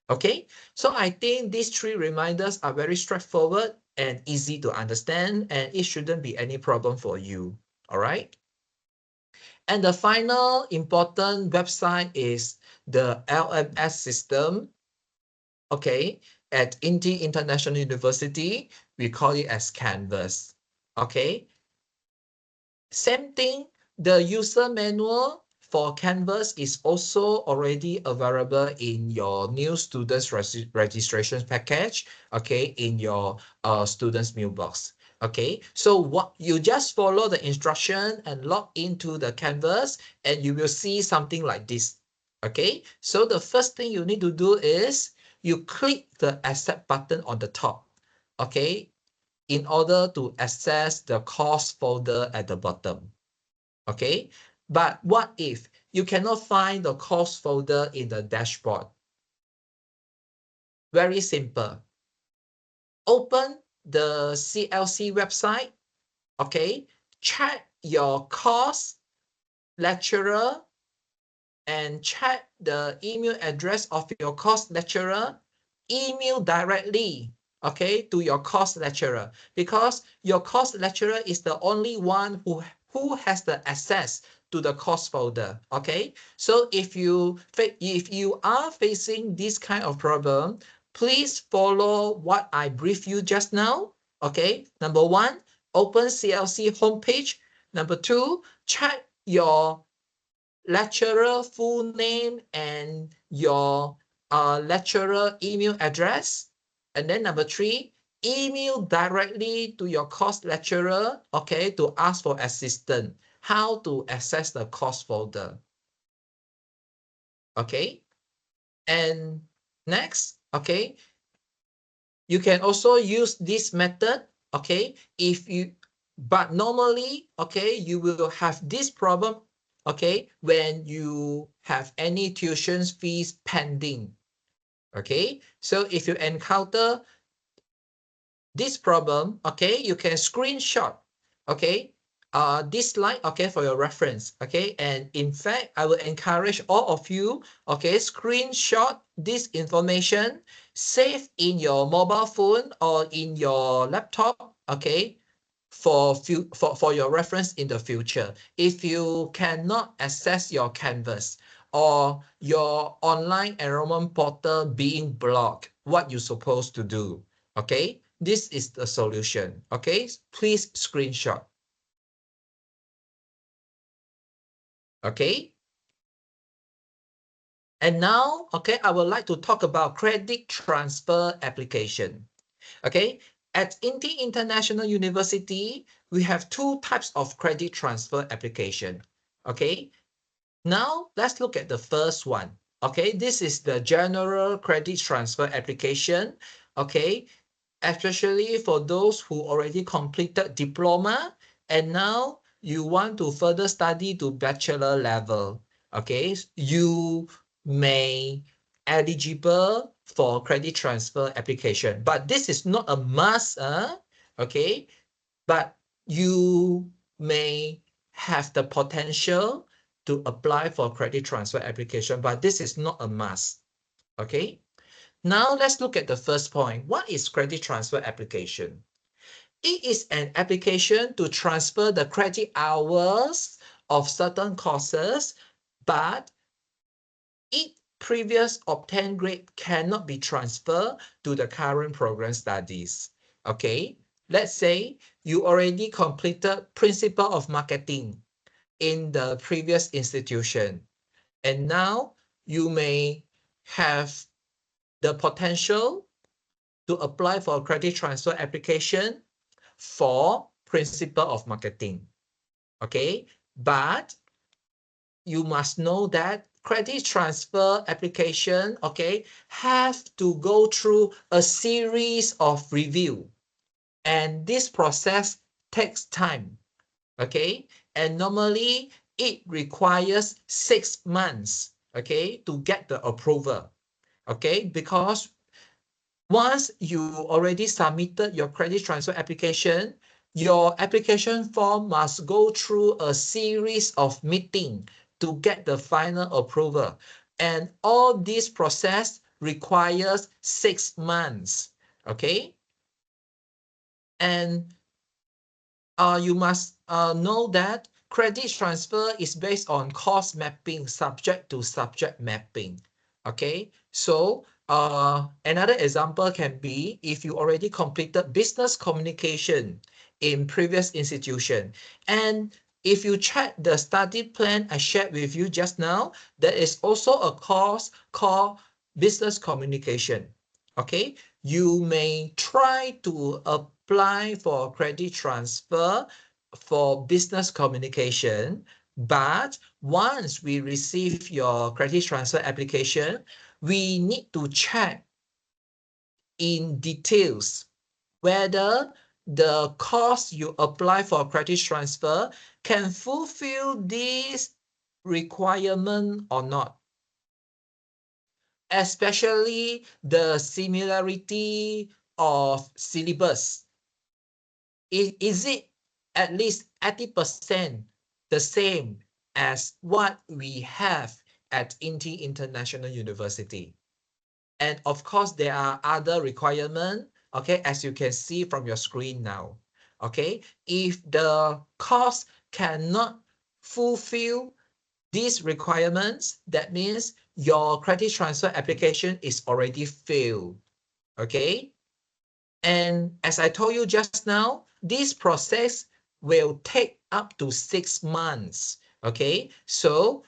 Okay, so I think these 3 reminders are very straightforward and easy to understand, and it shouldn't be any problem for you. All right. And the final important website is the LMS system. Okay, at INTI International University, we call it as Canvas. Okay, same thing, the user manual for Canvas is also already available in your new students registration package, okay, in your students mailbox. Okay, so what you just follow the instruction and log into the Canvas and you will see something like this. Okay, so the first thing you need to do is you click the accept button on the top. Okay, in order to access the course folder at the bottom. Okay, but what if you cannot find the course folder in the dashboard? Very simple. Open the CLC website. Okay, check your course lecturer and check the email address of your course lecturer. Email directly, okay, to your course lecturer, because your course lecturer is the only one who has the access to the course folder. Okay, so if you are facing this kind of problem, please follow what I briefed you just now. Okay, number 1, open CLC homepage. Number 2, check your lecturer full name and your lecturer email address. And then number 3, email directly to your course lecturer, okay, to ask for assistance, how to access the course folder. Okay, and next, okay, you can also use this method, okay, but normally, okay, you will have this problem, okay, when you have any tuition fees pending. Okay, so if you encounter this problem, okay, you can screenshot, okay, this slide, okay, for your reference, okay, and in fact, I will encourage all of you, okay, screenshot this information, save in your mobile phone or in your laptop, okay, for your reference in the future. If you cannot access your Canvas or your online enrollment portal being blocked, what you're supposed to do, okay? This is the solution, okay? Please screenshot. Okay? And now, okay, I would like to talk about credit transfer application. Okay, at INTI International University, we have 2 types of credit transfer application. Okay, now let's look at the first one. Okay, this is the general credit transfer application. Okay, especially for those who already completed diploma and now you want to further study to bachelor level. Okay, you may eligible for credit transfer application. But this is not a must, okay? But you may have the potential to apply for credit transfer application, but this is not a must, okay? Now let's look at the first point. What is credit transfer application? It is an application to transfer the credit hours of certain courses, but its previous obtained grade cannot be transferred to the current program studies. Okay, let's say you already completed Principle of Marketing in the previous institution, and now you may have the potential to apply for a credit transfer application for Principle of Marketing. Okay, but you must know that credit transfer application, okay, have to go through a series of review, and this process takes time, okay, and normally it requires 6 months, okay, to get the approval, okay, because once you already submitted your credit transfer application, your application form must go through a series of meetings to get the final approval. And all this process requires 6 months. Okay? And you must know that credit transfer is based on course mapping, subject to subject mapping. Okay, so another example can be if you already completed business communication in previous institution, and if you check the study plan I shared with you just now, there is also a course called business communication. Okay, you may try to apply for credit transfer for business communication, but once we receive your credit transfer application, we need to check in details whether the course you apply for credit transfer can fulfill this requirement or not, especially the similarity of syllabus. Is it at least 80% the same as what we have at INTI International University? And of course, there are other requirements, okay, as you can see from your screen now. Okay, if the course cannot fulfill these requirements, that means your credit transfer application is already failed. Okay, and as I told you just now, this process will take up to 6 months. Okay, so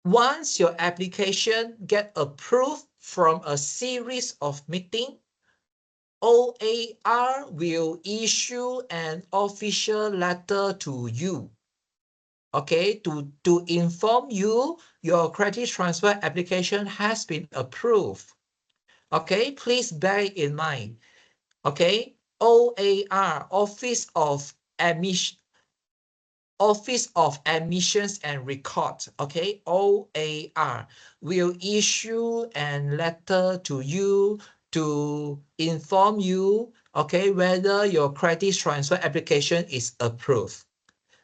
once your application get approved from a series of meetings, OAR will issue an official letter to you, okay, to inform you your credit transfer application has been approved. Okay, please bear in mind. Okay, OAR, Office of Admissions and Records, okay, OAR, will issue a letter to you to inform you, okay, whether your credit transfer application is approved.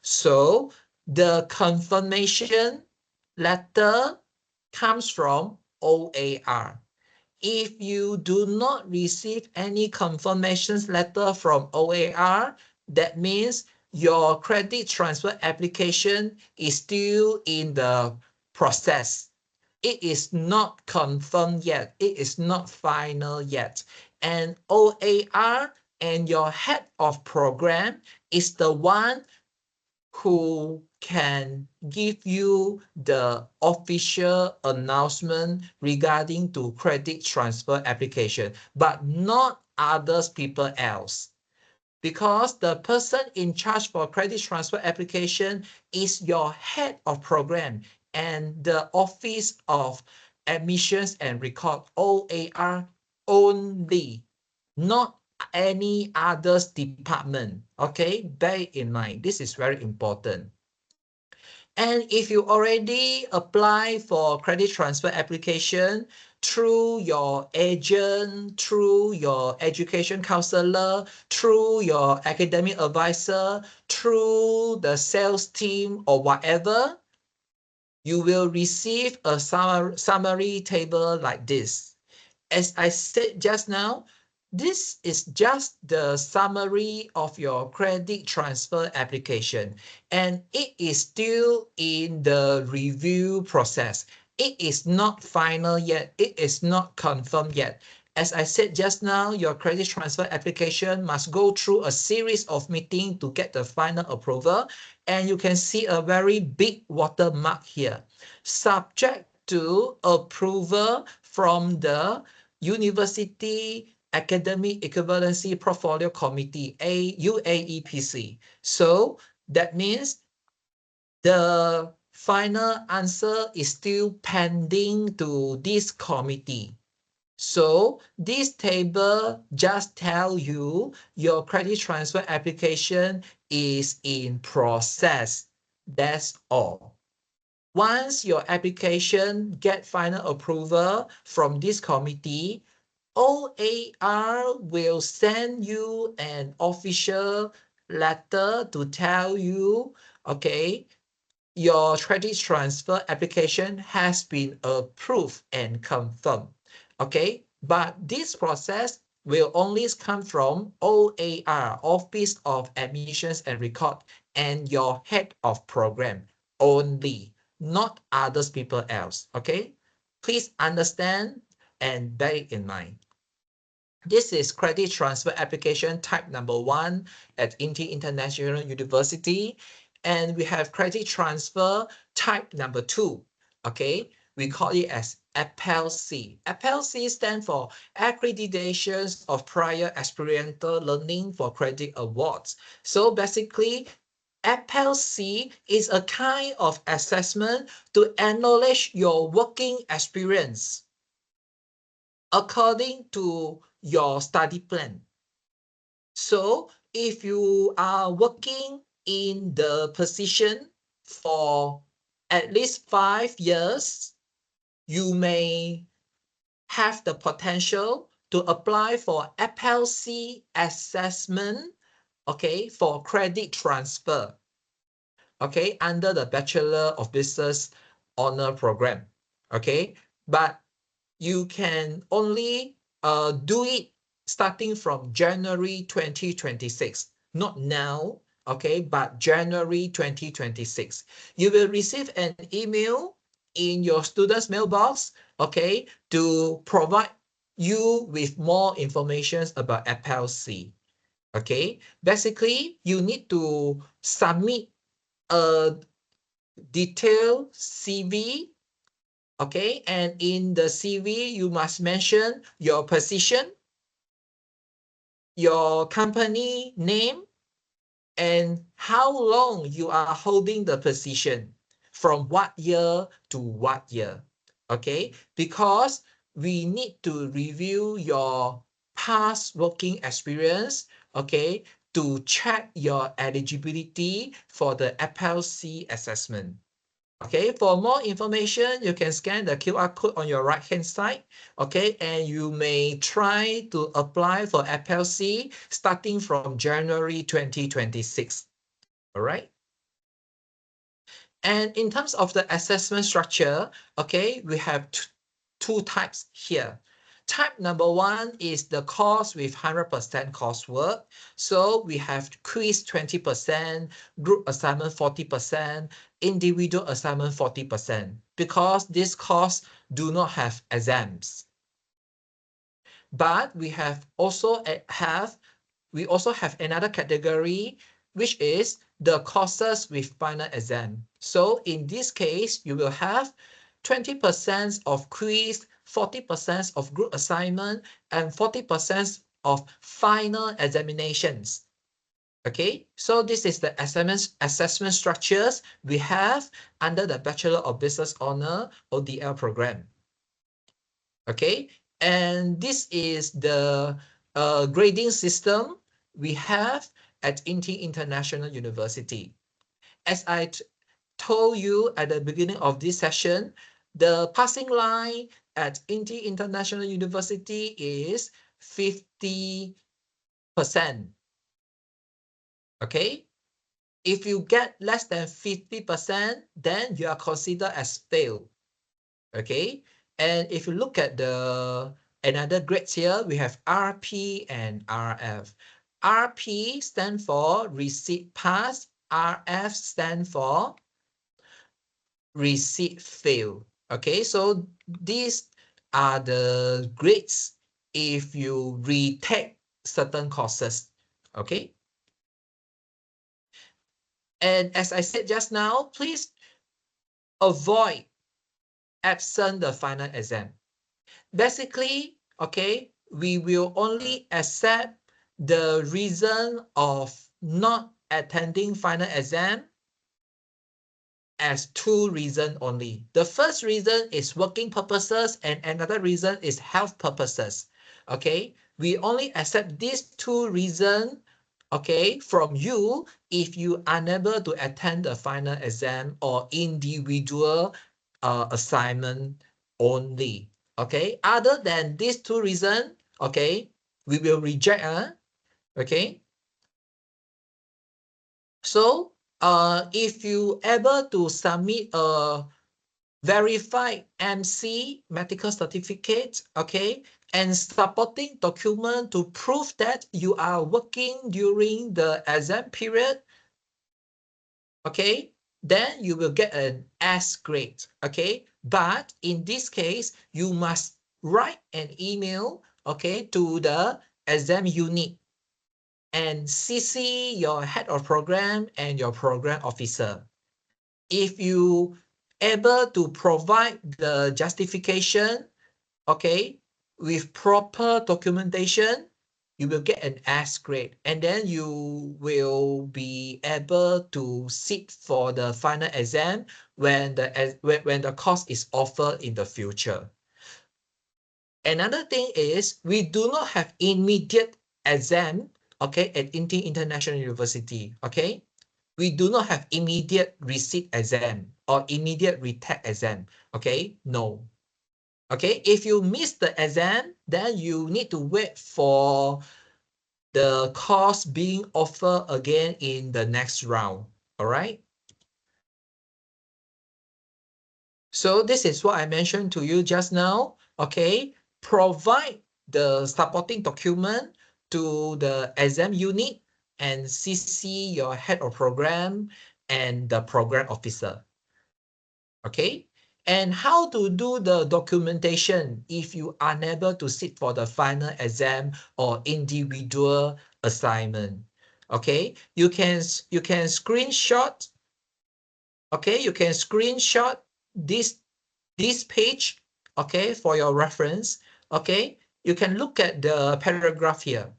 So the confirmation letter comes from OAR. If you do not receive any confirmation letter from OAR, that means your credit transfer application is still in the process. It is not confirmed yet. It is not final yet. And OAR and your head of program is the one who can give you the official announcement regarding to credit transfer application, but not others people else. Because the person in charge for credit transfer application is your head of program and the Office of Admissions and Record, OAR only, not any others department. Okay, bear in mind, this is very important. And if you already apply for credit transfer application through your agent, through your education counselor, through your academic advisor, through the sales team or whatever, you will receive a summary table like this. As I said just now, this is just the summary of your credit transfer application, and it is still in the review process. It is not final yet. It is not confirmed yet. As I said just now, your credit transfer application must go through a series of meetings to get the final approval. And you can see a very big watermark here. Subject to approval from the University Academic Equivalency Portfolio Committee, UAEPC. So that means the final answer is still pending to this committee. So this table just tell you your credit transfer application is in process. That's all. Once your application get final approval from this committee, OAR will send you an official letter to tell you, okay, your credit transfer application has been approved and confirmed. Okay, but this process will only come from OAR, Office of Admissions and Record, and your head of program only, not others people else. Okay, please understand and bear it in mind. This is credit transfer application type number 1 at INTI International University. And we have credit transfer type number 2. Okay, we call it as APEL-C. APEL-C stands for Accreditations of Prior Experiential Learning for Credit Awards. So basically, APEL-C is a kind of assessment to acknowledge your working experience according to your study plan. So if you are working in the position for at least 5 years, you may have the potential to apply for FLC assessment, okay, for credit transfer, okay, under the Bachelor of Business Honor Program, okay. But you can only do it starting from January 2026, not now, okay, but January 2026. You will receive an email in your student's mailbox, okay, to provide you with more information about FLC. Okay, basically, you need to submit a detailed CV. Okay, and in the CV, you must mention your position, your company name, and how long you are holding the position, from what year to what year. Okay, because we need to review your past working experience, okay, to check your eligibility for the FLC assessment. Okay, for more information, you can scan the QR code on your right-hand side. Okay, and you may try to apply for FLC starting from January 2026. All right. And in terms of the assessment structure, okay, we have two types here. Type number 1 is the course with 100% coursework. So we have quiz 20%, group assignment 40%, individual assignment 40%, because this course do not have exams. But we also have another category, which is the courses with final exam. So in this case, you will have 20% of quiz, 40% of group assignment, and 40% of final examinations. Okay, so this is the assessment structures we have under the Bachelor of Business Honor ODL program. Okay, and this is the grading system we have at INTI International University. As I told you at the beginning of this session, the passing line at INTI International University is 50%. Okay? If you get less than 50%, then you are considered as failed. Okay? And if you look at the another grades here, we have RP and RF. RP stand for receipt pass, RF stand for receipt fail. Okay, so these are the grades if you retake certain courses. Okay, and as I said just now, please avoid absent the final exam. Basically, okay, we will only accept the reason of not attending final exam as two reasons only. The first reason is working purposes and another reason is health purposes. Okay, we only accept these two reasons, okay, from you if you are unable to attend the final exam or individual assignment only. Okay, other than these two reasons, okay, we will reject. Okay, so if you able to submit a verified MC medical certificate, okay, and supporting document to prove that you are working during the exam period, okay, then you will get an S grade, okay. But in this case, you must write an email, okay, to the exam unit and CC your head of program and your program officer. If you able to provide the justification, okay, with proper documentation, you will get an S grade, and then you will be able to sit for the final exam when the course is offered in the future. Another thing is we do not have immediate exam, okay, at INTI International University, okay. We do not have immediate receipt exam or immediate retake exam, okay, no. Okay, if you miss the exam, then you need to wait for the course being offered again in the next round. All right. So this is what I mentioned to you just now. Okay, provide the supporting document to the exam unit and CC your head of program and the program officer. Okay. And how to do the documentation if you are unable to sit for the final exam or individual assignment. Okay, you can screenshot. Okay, you can screenshot this page. Okay, for your reference. Okay, you can look at the paragraph here.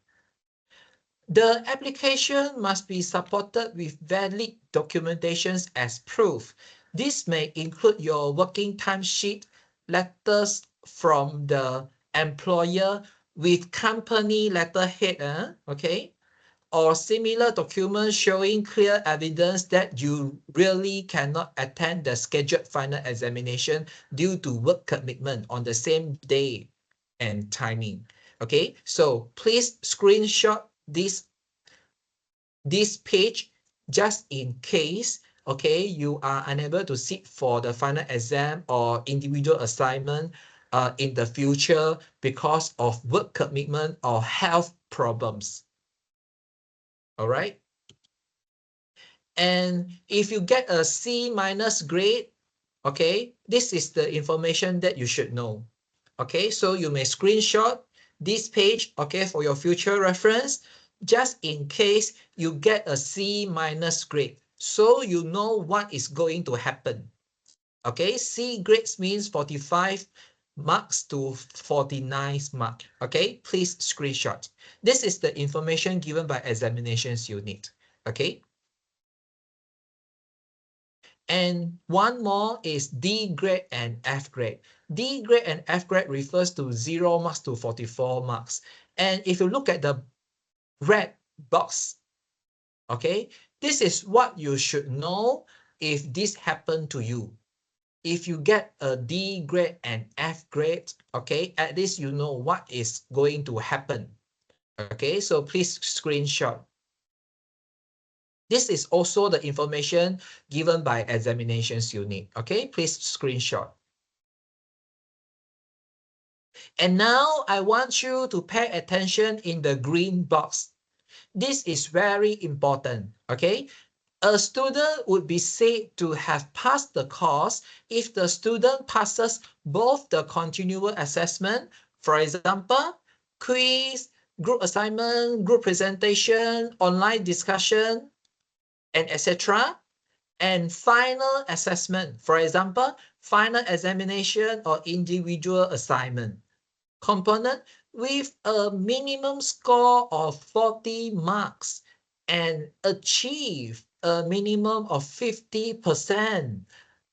The application must be supported with valid documentations as proof. This may include your working timesheet, letters from the employer with company letterhead, okay, or similar documents showing clear evidence that you really cannot attend the scheduled final examination due to work commitment on the same day and timing. Okay, so please screenshot this page just in case, okay, you are unable to sit for the final exam or individual assignment in the future because of work commitment or health problems. All right. And if you get a C minus grade, okay, this is the information that you should know. Okay, so you may screenshot this page, okay, for your future reference, just in case you get a C minus grade. So you know what is going to happen. Okay, C grades means 45 marks to 49 marks. Okay, please screenshot. This is the information given by examinations unit. Okay. And one more is D grade and F grade. D grade and F grade refers to 0 marks to 44 marks. And if you look at the red box, okay, this is what you should know if this happened to you. If you get a D grade and F grade, okay, at least you know what is going to happen. Okay, so please screenshot. This is also the information given by examinations unit. Okay, please screenshot. And now I want you to pay attention in the green box. This is very important. Okay, a student would be said to have passed the course if the student passes both the continual assessment, for example, quiz, group assignment, group presentation, online discussion, and etc. And final assessment, for example, final examination or individual assignment component with a minimum score of 40 marks and achieve a minimum of 50%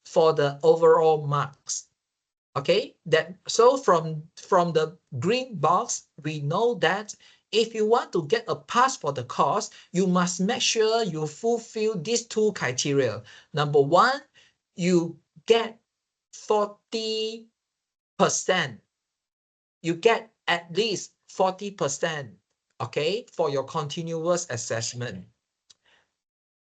for the overall marks. Okay, so from the green box, we know that if you want to get a pass for the course, you must make sure you fulfill these two criteria. Number one, you get 40%. You get at least 40%, okay, for your continuous assessment.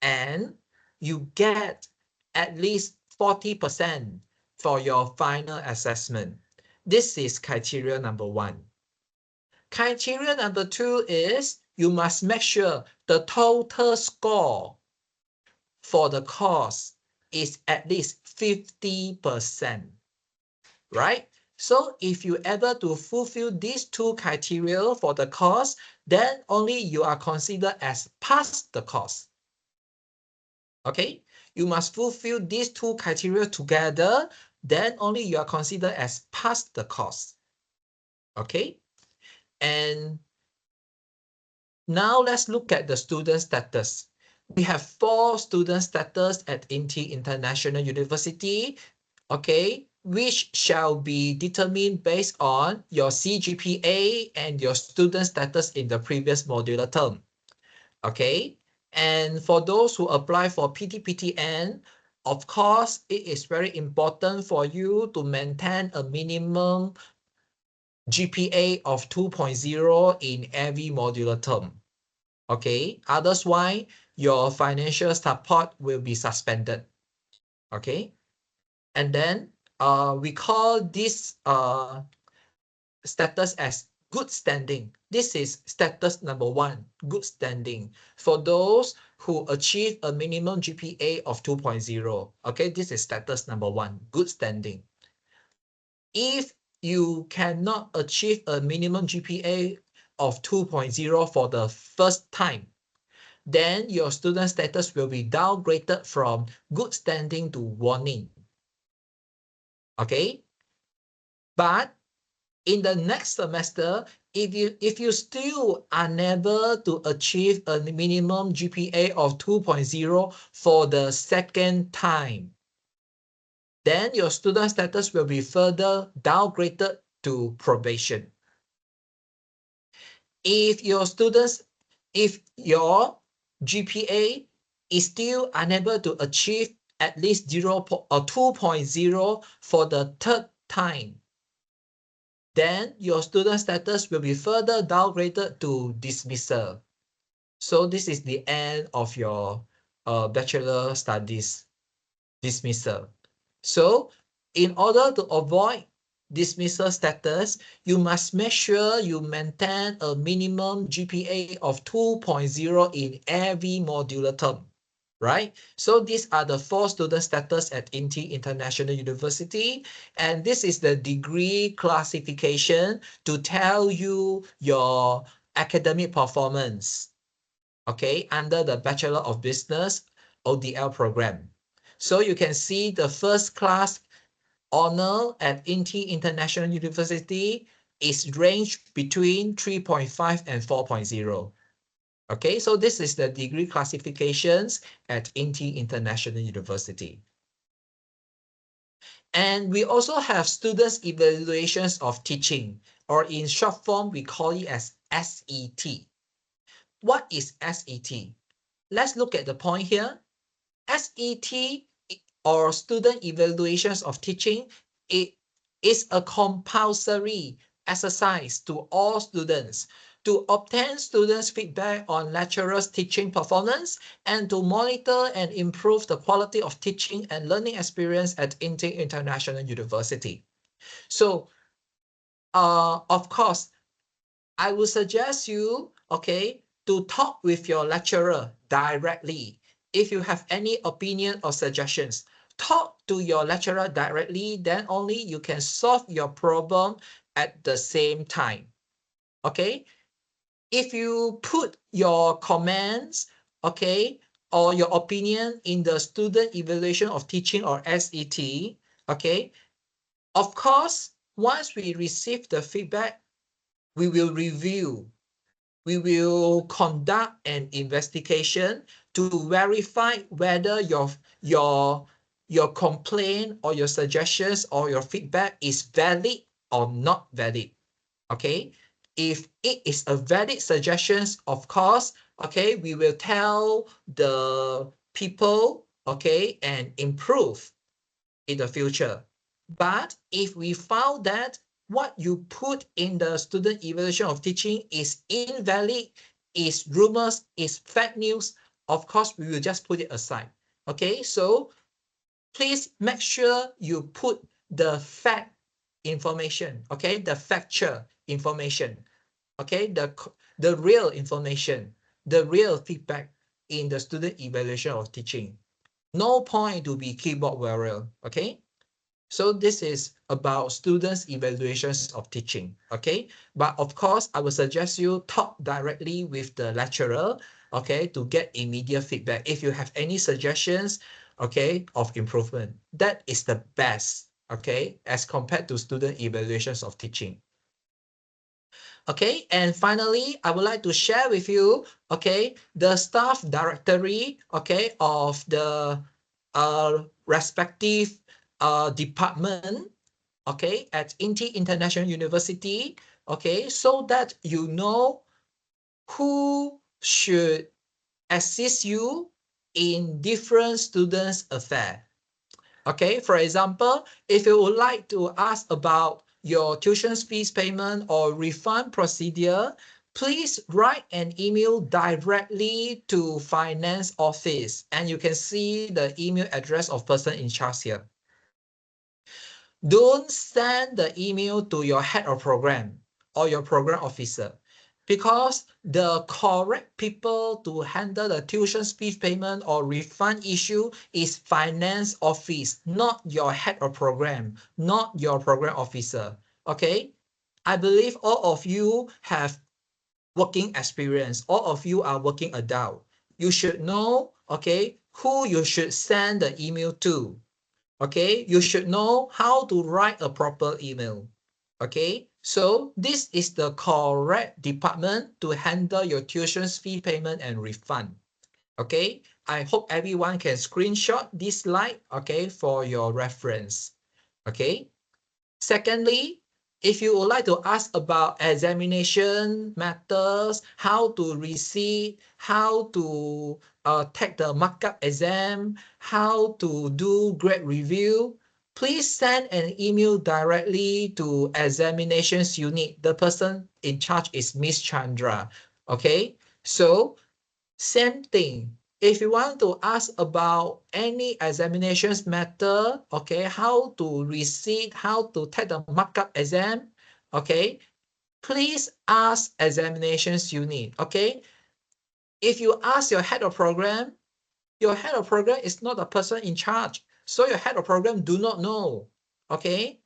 And you get at least 40% for your final assessment. This is criteria number one. Criteria number two is you must make sure the total score for the course is at least 50%, right? So if you able to fulfill these two criteria for the course, then only you are considered as pass the course. Okay, you must fulfill these two criteria together, then only you are considered as pass the course. Okay, and now let's look at the student status. We have 4 student status at INTI International University, okay, which shall be determined based on your CGPA and your student status in the previous modular term. Okay, and for those who apply for PTPTN, of course, it is very important for you to maintain a minimum GPA of 2.0 in every modular term. Okay, otherwise, your financial support will be suspended. Okay, and then we call this status as good standing. This is status number 1, good standing. For those who achieve a minimum GPA of 2.0, okay, this is status number 1, good standing. If you cannot achieve a minimum GPA of 2.0 for the first time, then your student status will be downgraded from good standing to warning. Okay, but in the next semester, if you still unable to achieve a minimum GPA of 2.0 for the second time, then your student status will be further downgraded to probation. If your GPA is still unable to achieve at least 0 or 2.0 for the third time, then your student status will be further downgraded to dismissal. So this is the end of your bachelor studies dismissal. So in order to avoid dismissal status, you must make sure you maintain a minimum GPA of 2.0 in every modular term, right? So these are the 4 student status at INTI International University, and this is the degree classification to tell you your academic performance, okay, under the Bachelor of Business ODL program. So you can see the first class honor at INTI International University is ranged between 3.5 and 4.0. Okay, so this is the degree classifications at INTI International University. And we also have students' evaluations of teaching, or in short form, we call it as SET. What is SET? Let's look at the point here. SET or student evaluations of teaching, it is a compulsory exercise to all students to obtain students' feedback on lecturers' teaching performance and to monitor and improve the quality of teaching and learning experience at INTI International University. So, of course, I would suggest you, okay, to talk with your lecturer directly. If you have any opinion or suggestions, talk to your lecturer directly, then only you can solve your problem at the same time. Okay? If you put your comments, okay, or your opinion in the student evaluation of teaching or SET, okay, of course, once we receive the feedback, we will review. We will conduct an investigation to verify whether your complaint or your suggestions or your feedback is valid or not valid. Okay, if it is a valid suggestions, of course, okay, we will tell the people, okay, and improve in the future. But if we found that what you put in the student evaluation of teaching is invalid, is rumors, is fake news, of course, we will just put it aside. Okay, so please make sure you put the fact information, okay, the factual information, okay, the real information, the real feedback in the student evaluation of teaching. No point to be keyboard warrior, okay? So this is about students' evaluations of teaching, okay? But of course, I will suggest you talk directly with the lecturer, okay, to get immediate feedback. If you have any suggestions, okay, of improvement, that is the best, okay, as compared to student evaluations of teaching. Okay, and finally, I would like to share with you, okay, the staff directory, okay, of the respective department, okay, at INTI International University, okay, so that you know who should assist you in different students' affairs. Okay, for example, if you would like to ask about your tuition fees payment or refund procedure, please write an email directly to finance office, and you can see the email address of person in charge here. Don't send the email to your head of program or your program officer, because the correct people to handle the tuition fee payment or refund issue is finance office, not your head of program, not your program officer. Okay, I believe all of you have working experience. All of you are working adult. You should know, okay, who you should send the email to. Okay, you should know how to write a proper email. Okay, so this is the correct department to handle your tuition fee payment and refund. Okay, I hope everyone can screenshot this slide, okay, for your reference. Okay, secondly, if you would like to ask about examination matters, how to receive, how to take the markup exam, how to do grade review, please send an email directly to examinations unit. The person in charge is Miss Chandra. Okay, so same thing. If you want to ask about any examinations matter, okay, how to receive, how to take the markup exam, okay, please ask examinations unit, okay? If you ask your head of program is not a person in charge. So your head of program do not know, okay,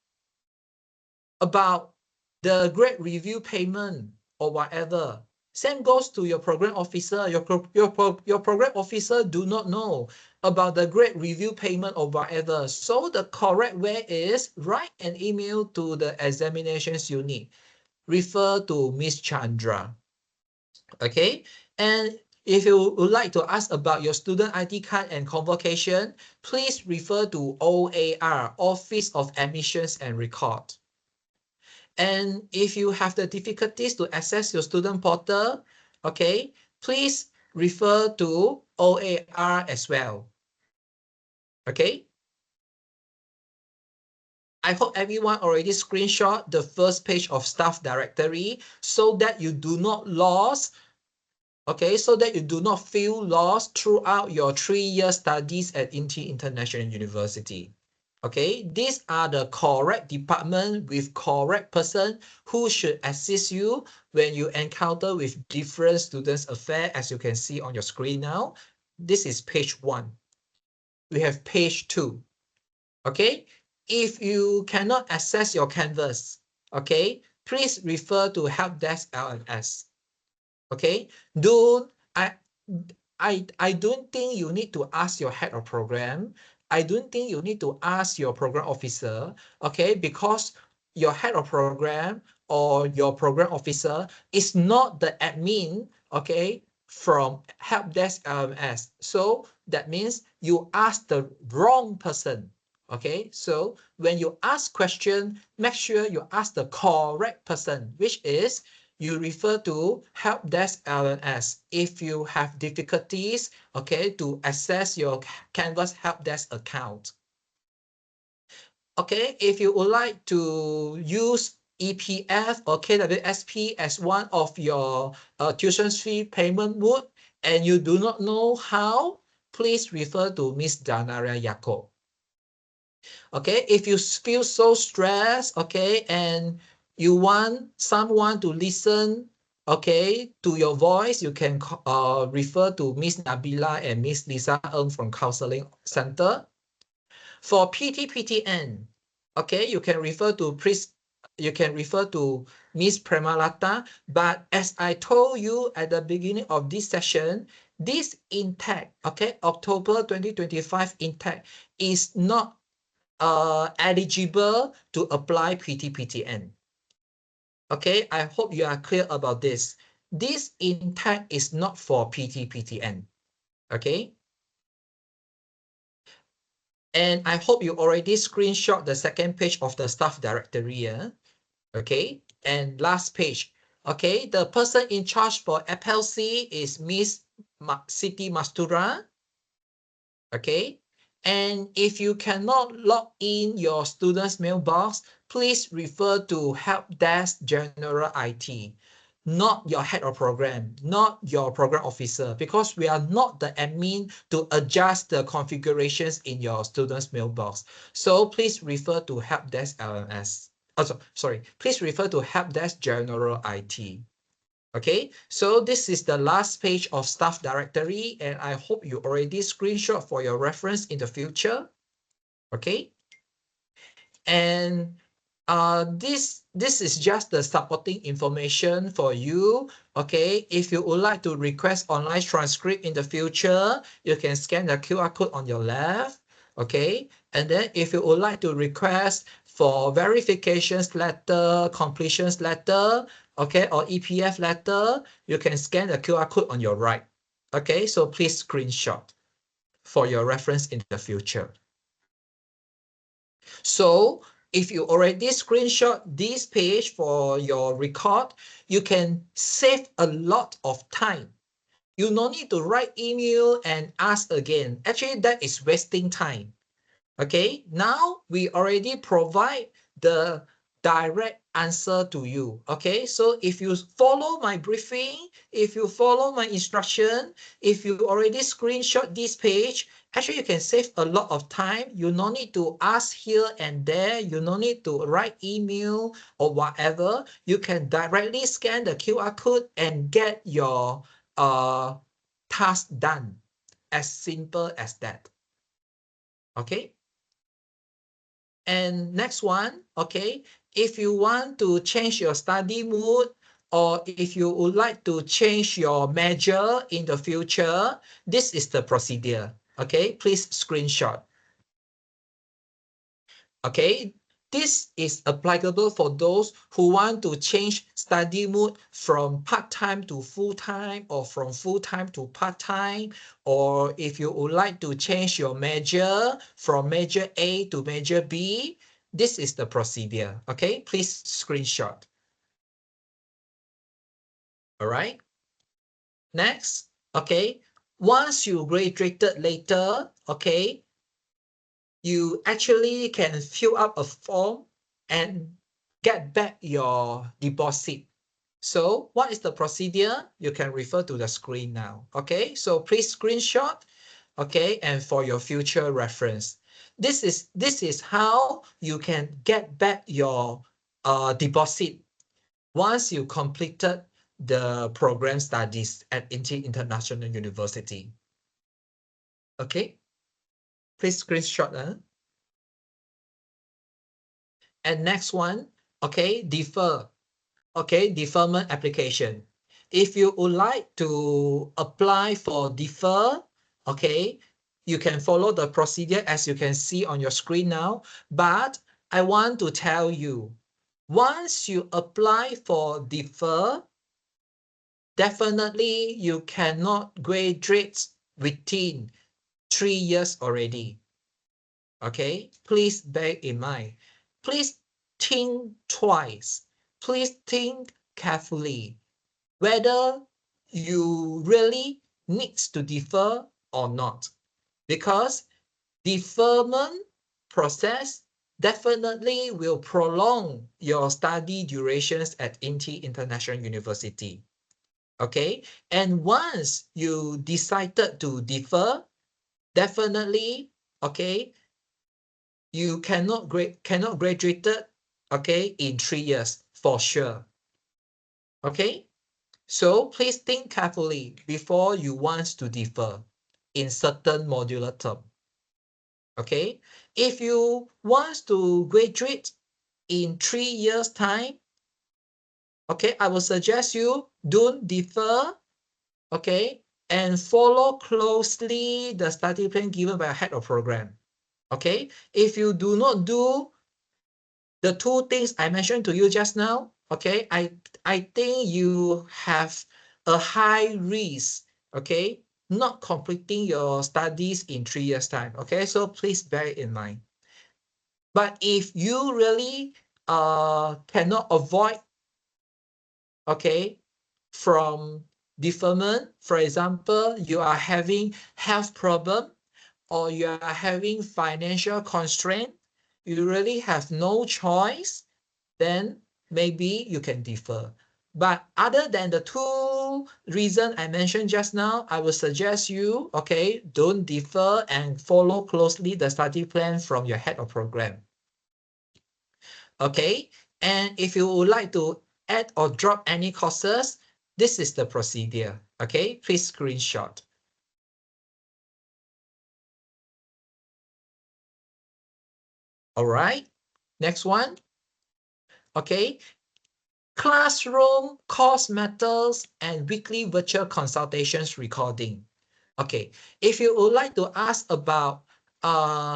about the grade review payment or whatever. Same goes to your program officer. Your program officer do not know about the grade review payment or whatever. So the correct way is write an email to the examinations unit. Refer to Miss Chandra. Okay, and if you would like to ask about your student ID card and convocation, please refer to OAR, Office of Admissions and Record. And if you have the difficulties to access your student portal, okay, please refer to OAR as well. Okay. I hope everyone already screenshot the first page of staff directory so that you do not lose, okay, so that you do not feel lost throughout your 3-year studies at INTI International University. Okay, these are the correct department with correct person who should assist you when you encounter with different students affair, as you can see on your screen now. This is page 1. We have page 2. Okay, if you cannot access your Canvas, okay, please refer to Help Desk LMS. Okay, don't I don't think you need to ask your head of program. I don't think you need to ask your program officer, okay, because your head of program or your program officer is not the admin, okay, from Help Desk LMS. So that means you ask the wrong person. Okay, so when you ask question, make sure you ask the correct person, which is you refer to Help Desk LNS if you have difficulties, okay, to access your Canvas Help Desk account. Okay, if you would like to use EPF or KWSP as one of your tuition fee payment mode and you do not know how, please refer to Miss Danaria Yako. Okay, if you feel so stressed, okay, and you want someone to listen, okay, to your voice, you can refer to Miss Nabila and Miss Lisa Ng from Counseling Center. For PTPTN, okay, you can refer to Miss Premalata, but as I told you at the beginning of this session, this intake, okay, October 2025 intake is not eligible to apply PTPTN. Okay, I hope you are clear about this. This intake is not for PTPTN. Okay. And I hope you already screenshot the second page of the staff directory. Yeah? Okay. And last page. Okay. The person in charge for FLC is Miss Siti Mastura. Okay. And if you cannot log in your student's mailbox, please refer to Help Desk General IT, not your head of program, not your program officer, because we are not the admin to adjust the configurations in your student's mailbox. So please refer to Help Desk LMS. Oh, sorry, please refer to Help Desk General IT. Okay, so this is the last page of staff directory, and I hope you already screenshot for your reference in the future. Okay, and this is just the supporting information for you. Okay, if you would like to request online transcript in the future, you can scan the QR code on your left. Okay, and then if you would like to request for verifications letter, completions letter, okay, or EPF letter, you can scan the QR code on your right. Okay, so please screenshot for your reference in the future. So if you already screenshot this page for your record, you can save a lot of time. You no need to write email and ask again. Actually, that is wasting time. Okay, now we already provide the direct answer to you. Okay, so if you follow my briefing, if you follow my instruction, if you already screenshot this page, actually you can save a lot of time. You no need to ask here and there. You no need to write email or whatever. You can directly scan the QR code and get your task done. As simple as that. Okay. And next one, okay, if you want to change your study mood or if you would like to change your major in the future, this is the procedure. Okay, please screenshot. Okay, this is applicable for those who want to change study mood from part-time to full-time or from full-time to part-time, or if you would like to change your major from major A to major B, this is the procedure. Okay, please screenshot. All right. Next, okay, once you graduated later, okay, you actually can fill up a form and get back your deposit. So what is the procedure? You can refer to the screen now. Okay, so please screenshot, okay, and for your future reference. This is how you can get back your deposit once you completed the program studies at INTI International University. Okay, please screenshot. And next one, okay, defer. Okay, deferment application. If you would like to apply for defer, okay, you can follow the procedure as you can see on your screen now. But I want to tell you, once you apply for defer, definitely you cannot graduate within 3 years already. Okay, please bear in mind. Please think twice. Please think carefully whether you really need to defer or not. Because deferment process definitely will prolong your study durations at INTI International University. Okay, and once you decided to defer, definitely, okay, you cannot graduate, okay, in 3 years for sure. Okay, so please think carefully before you want to defer in certain modular term. Okay, if you want to graduate in 3 years time, okay, I will suggest you don't defer, okay, and follow closely the study plan given by a head of program. Okay, if you do not do the two things I mentioned to you just now, okay, I think you have a high risk, okay, not completing your studies in 3 years time. Okay, so please bear in mind. But if you really cannot avoid, okay, from deferment, for example, you are having health problem or you are having financial constraint, you really have no choice, then maybe you can defer. But other than the two reasons I mentioned just now, I would suggest you, okay, don't defer and follow closely the study plan from your head of program. Okay, and if you would like to add or drop any courses, this is the procedure. Okay, please screenshot. All right, next one. Okay, classroom course matters and weekly virtual consultations recording. Okay, if you would like to ask about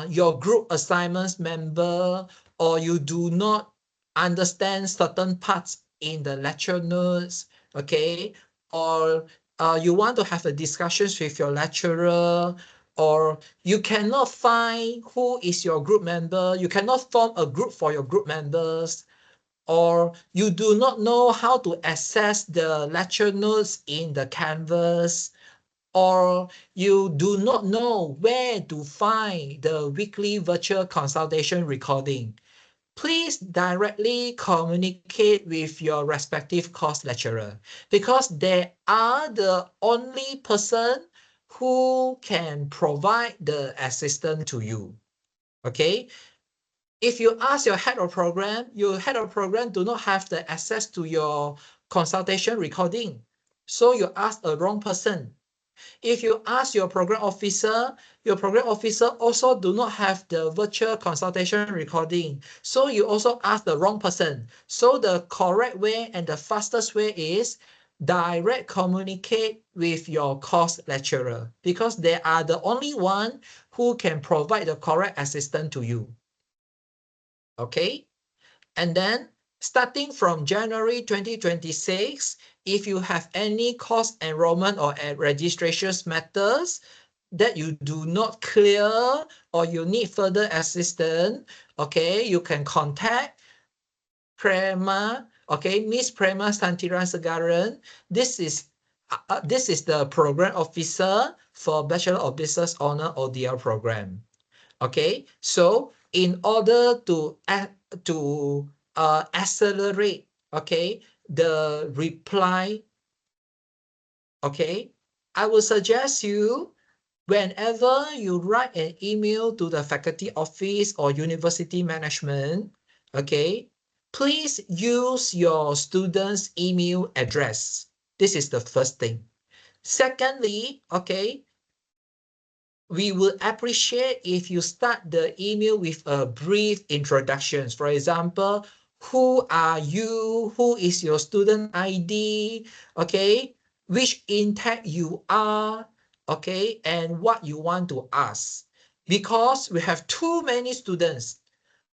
your group assignments member, or you do not understand certain parts in the lecture notes, okay, or you want to have a discussions with your lecturer, or you cannot find who is your group member, you cannot form a group for your group members, or you do not know how to access the lecture notes in the Canvas, or you do not know where to find the weekly virtual consultation recording, please directly communicate with your respective course lecturer, because they are the only person who can provide the assistance to you. Okay, if you ask your head of program, your head of program do not have the access to your consultation recording, so you ask a wrong person. If you ask your program officer also do not have the virtual consultation recording, so you also ask the wrong person. So the correct way and the fastest way is direct communicate with your course lecturer, because they are the only one who can provide the correct assistance to you. Okay, and then starting from January 2026, if you have any course enrollment or registration matters that you do not clear or you need further assistance, okay, you can contact Prema, okay, Miss Prema Santiran Segaran. This is the program officer for Bachelor of Business Honor ODL program. Okay, so in order to accelerate, okay, the reply, okay, I will suggest you, whenever you write an email to the faculty office or university management, okay, please use your student's email address. This is the first thing. Secondly, okay, we will appreciate if you start the email with a brief introduction. For example, who are you? Who is your student ID? Okay, which intake you are? Okay, and what you want to ask. Because we have too many students,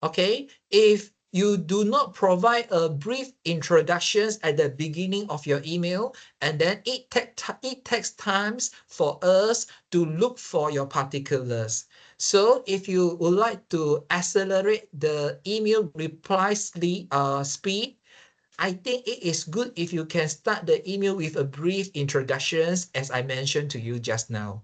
okay, if you do not provide a brief introductions at the beginning of your email, and then it takes times for us to look for your particulars. So if you would like to accelerate the email reply speed, I think it is good if you can start the email with a brief introductions, as I mentioned to you just now.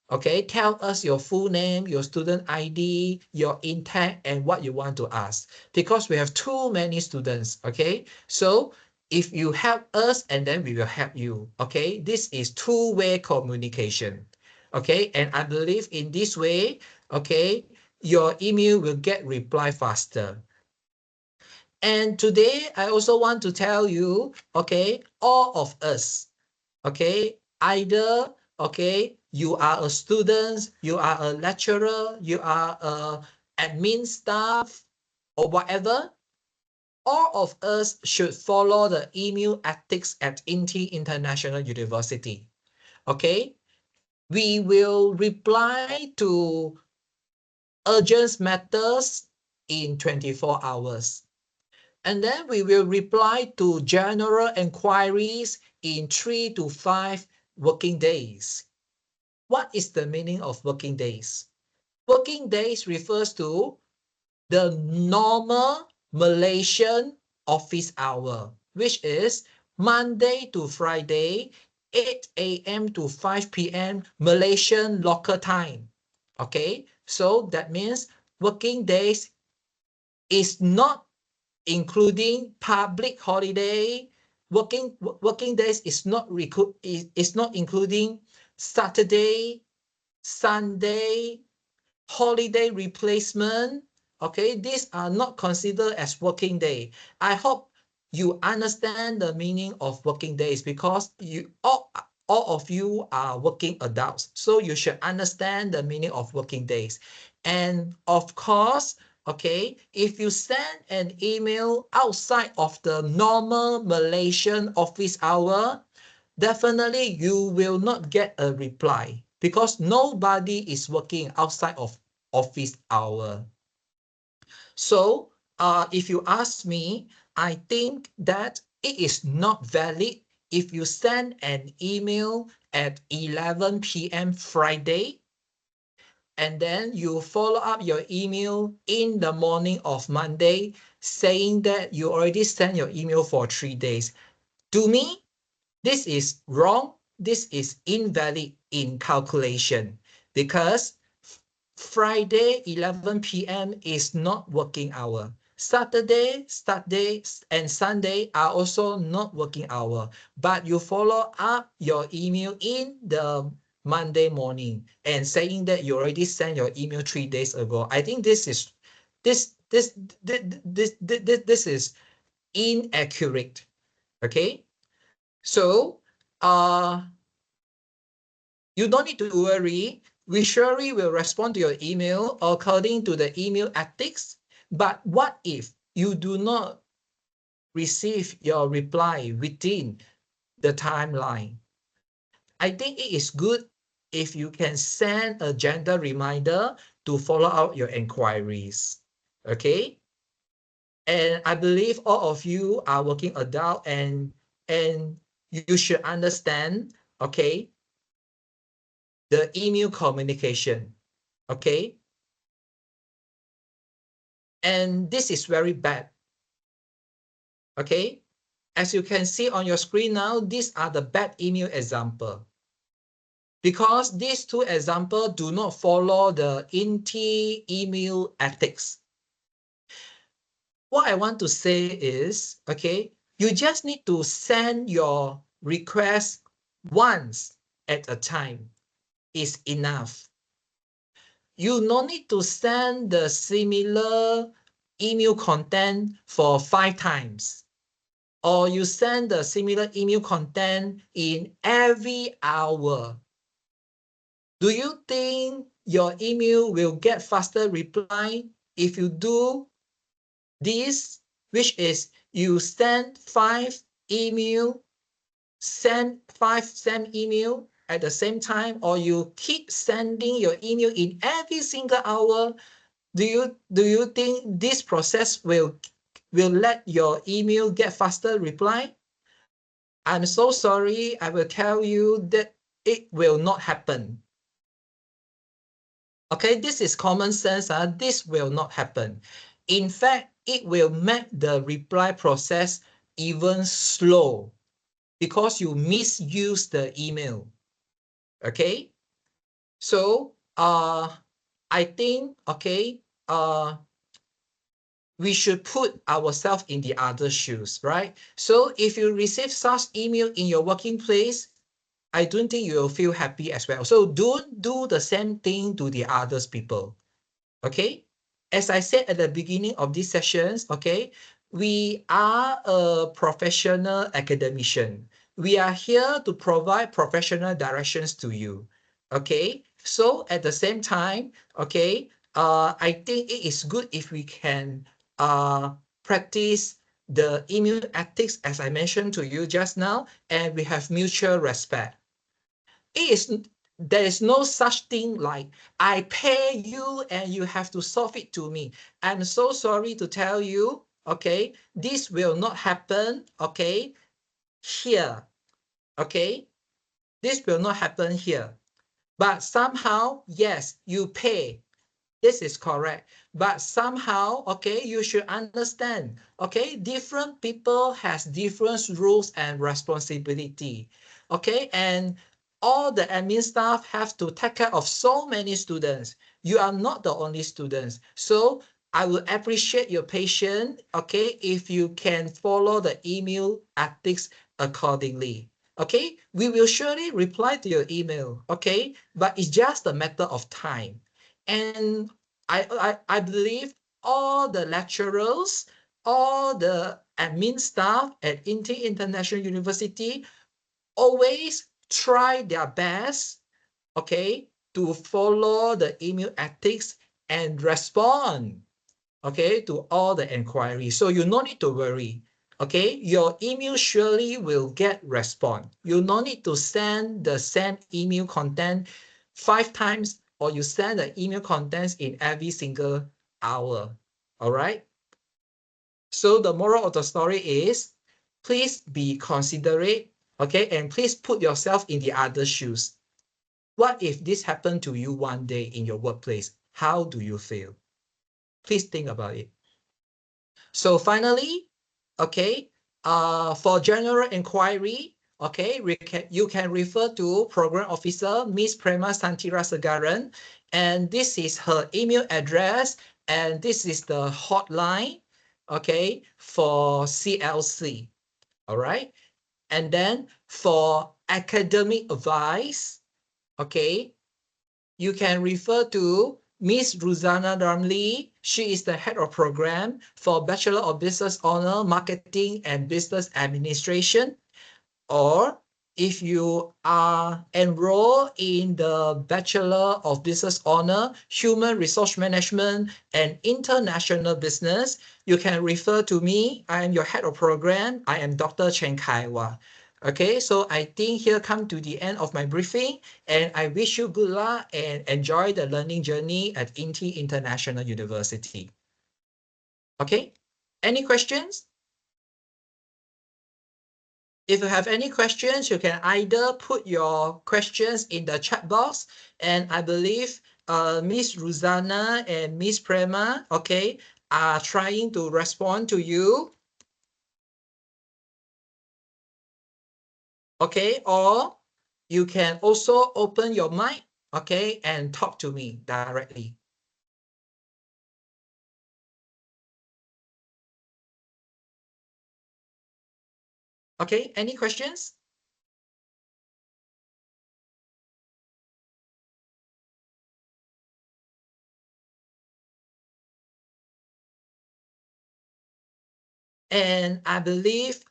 Okay, tell us your full name, your student ID, your intake, and what you want to ask. Because we have too many students, okay? So if you help us, and then we will help you, okay? This is two-way communication, okay? And I believe in this way, okay, your email will get reply faster. And today, I also want to tell you, okay, all of us, okay, either, okay, you are a student, you are a lecturer, you are a admin staff, or whatever, all of us should follow the email ethics at INTI International University, okay? We will reply to urgent matters in 24 hours. And then we will reply to general inquiries in 3 to 5 working days. What is the meaning of working days? Working days refers to the normal Malaysian office hour, which is Monday to Friday, 8 a.m. to 5 p.m. Malaysian local time. Okay, so that means working days is not including public holiday. Working days is not including Saturday, Sunday, holiday replacement. Okay, these are not considered as working day. I hope you understand the meaning of working days, because all of you are working adults, so you should understand the meaning of working days. And of course, okay, if you send an email outside of the normal Malaysian office hour, definitely you will not get a reply, because nobody is working outside of office hour. So if you ask me, I think that it is not valid if you send an email at 11 p.m. Friday, and then you follow up your email in the morning of Monday saying that you already sent your email for 3 days. To me, this is wrong. This is invalid in calculation, because Friday 11 p.m. is not working hour. Saturday, and Sunday are also not working hour. But you follow up your email in the Monday morning and saying that you already sent your email 3 days ago. I think this is this is inaccurate. Okay, so you don't need to worry. We surely will respond to your email according to the email ethics. But what if you do not receive your reply within the timeline? I think it is good if you can send a gentle reminder to follow up your inquiries. Okay? And I believe all of you are working adult, and you should understand, okay, the email communication. Okay, and this is very bad. Okay, as you can see on your screen now, these are the bad email example. because these two examples do not follow the INTI email ethics. What I want to say is, okay, you just need to send your request once at a time is enough. You no need to send the similar email content for 5 times, or you send the similar email content in every hour. Do you think your email will get faster reply if you do this, which is you send 5 email, send 5 same email at the same time, or you keep sending your email in every single hour? Do you think this process will let your email get faster reply? I'm so sorry, I will tell you that it will not happen. Okay, this is common sense. This will not happen. In fact, it will make the reply process even slow because you misuse the email. Okay, so I think, okay, we should put ourselves in the other shoes, right? So if you receive such email in your working place, I don't think you will feel happy as well. So don't do the same thing to the others people. Okay, as I said at the beginning of these sessions, okay, we are a professional academician. We are here to provide professional directions to you. Okay, so at the same time, okay, I think it is good if we can practice the email ethics as I mentioned to you just now, and we have mutual respect. There is no such thing like I pay you and you have to solve it to me. I'm so sorry to tell you, okay, this will not happen, okay, here, okay, this will not happen here. But somehow, yes, you pay. This is correct. But somehow, okay, you should understand, okay, different people has different rules and responsibility, okay, and all the admin staff have to take care of so many students. You are not the only students. So I will appreciate your patience, okay, if you can follow the email ethics accordingly. Okay, we will surely reply to your email, okay, but it's just a matter of time. And I believe all the lecturers, all the admin staff at INTI International University always try their best, okay, to follow the email ethics and respond, okay, to all the inquiries. So you no need to worry. Okay, your email surely will get response. You no need to send the same email content 5 times, or you send the email contents in every single hour. All right. So the moral of the story is, please be considerate, okay, and please put yourself in the other shoes. What if this happened to you one day in your workplace? How do you feel? Please think about it. So finally, okay, for general inquiry, okay, you can refer to Program Officer Miss Prema Santirasegaran, and this is her email address, and this is the hotline, okay, for CLC, all right? And then for academic advice, okay, you can refer to Miss Ruzana Ramli. She is the head of program for Bachelor of Business Honor, Marketing and Business Administration. Or if you are enrolled in the Bachelor of Business Honor, Human Resource Management and International Business, you can refer to me. I am your head of program. I am Dr. Chen Kaiwa. Okay, so I think here come to the end of my briefing, and I wish you good luck and enjoy the learning journey at INTI International University. Okay, any questions? If you have any questions, you can either put your questions in the chat box, and I believe Miss Ruzana and Miss Prema, okay, are trying to respond to you. Okay, or you can also open your mic, okay, and talk to me directly. Okay, any questions? And I believe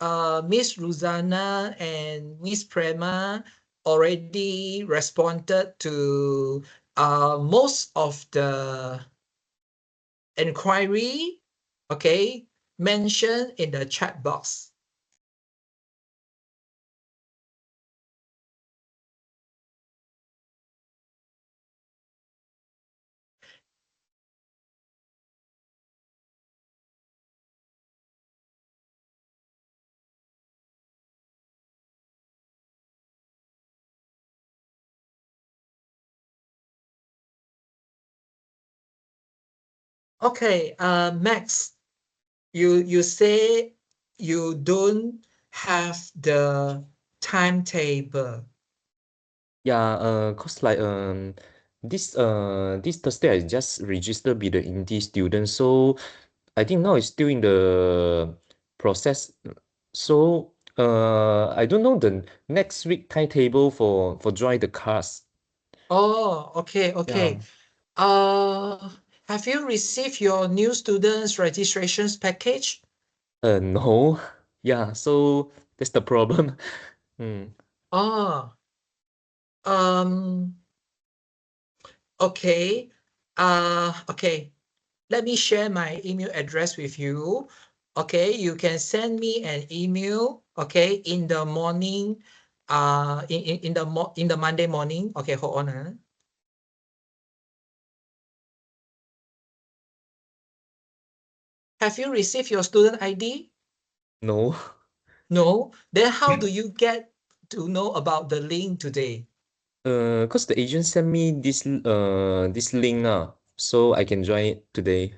Miss Rosanna and Miss Prema already responded to most of the inquiry, okay, mentioned in the chat box. Okay, Max, you say you don't have the timetable. Yeah, cause like this Thursday I just registered be the INTI student, so I think now it's still in the process. So I don't know the next week timetable for join the class. Oh, okay, Yeah. okay. Uh, have you received your new students registrations package? No. Yeah, so that's the problem. Hmm. Oh, um, okay. Okay. Let me share my email address with you. Okay, you can send me an email, okay, in the morning, in the Monday morning. Okay, hold on. Have you received your student ID? No. No? Then how do you get to know about the link today? Cause the agent sent me this link so I can join it today.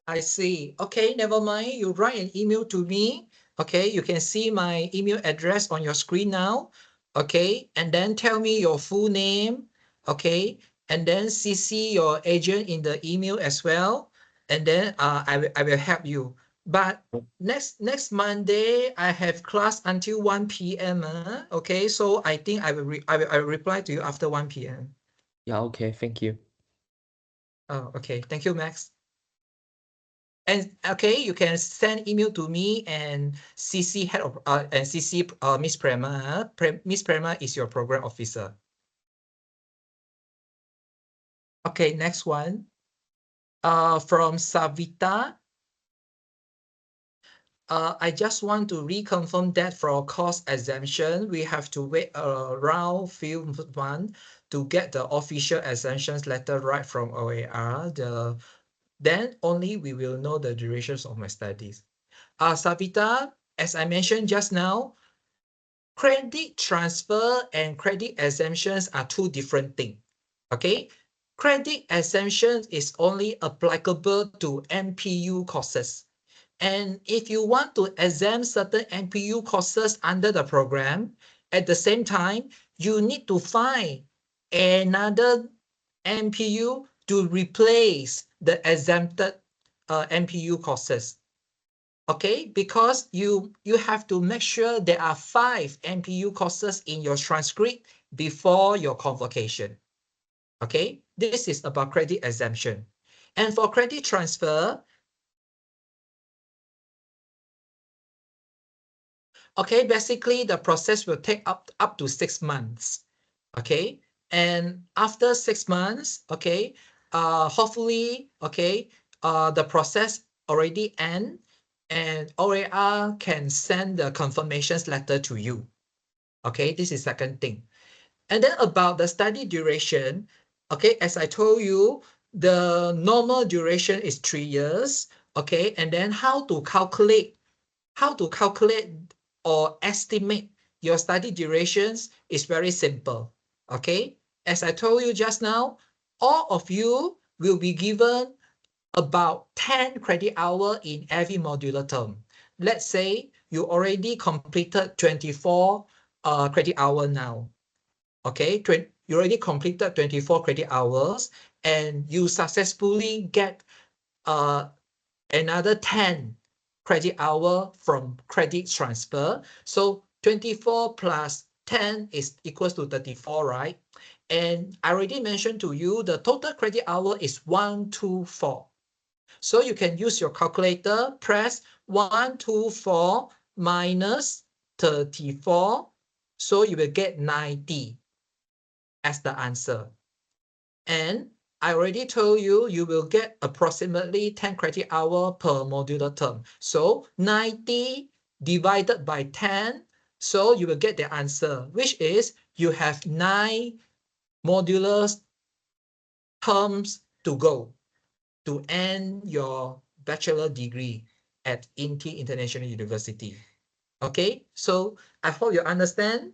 I see. Okay, never mind. You write an email to me. Okay, you can see my email address on your screen now. Okay, and then tell me your full name. Okay, and then CC your agent in the email as well. And then I will help you. But next Monday I have class until 1 p.m. Okay, so I think I will reply to you after 1 p.m. Yeah, okay, thank you. Oh, okay. Thank you, Max. And okay, you can send email to me and CC head of and CC Miss Prema. Miss Prema is your program officer. Okay, next one. From Savita. I just want to reconfirm that for course exemption, we have to wait around few months to get the official exemptions letter right from OAR. Then only we will know the durations of my studies. Savita, as I mentioned just now, credit transfer and credit exemptions are two different things. Okay, credit exemption is only applicable to NPU courses. And if you want to exempt certain NPU courses under the program, at the same time, you need to find another NPU to replace the exempted NPU courses. Okay, because you have to make sure there are 5 NPU courses in your transcript before your convocation. Okay, this is about credit exemption. And for credit transfer, okay, basically the process will take up to 6 months. Okay, and after 6 months, okay, hopefully, okay, the process already end and OAR can send the confirmations letter to you. Okay, this is second thing. And then about the study duration, okay, as I told you, the normal duration is 3 years. Okay, and then how to calculate or estimate your study durations is very simple. Okay, as I told you just now, all of you will be given about 10 credit hour in every modular term. Let's say you already completed 24 credit hour now. Okay, you already completed 24 credit hours and you successfully get another 10 credit hour from credit transfer. So 24 plus 10 is equals to 34, right? And I already mentioned to you the total credit hour is 124. So you can use your calculator, press 124 minus 34. So you will get 90 as the answer. And I already told you, you will get approximately 10 credit hour per modular term. So 90 divided by 10. So you will get the answer, which is you have 9 modular terms to go to end your bachelor degree at INTI International University. Okay, so I hope you understand.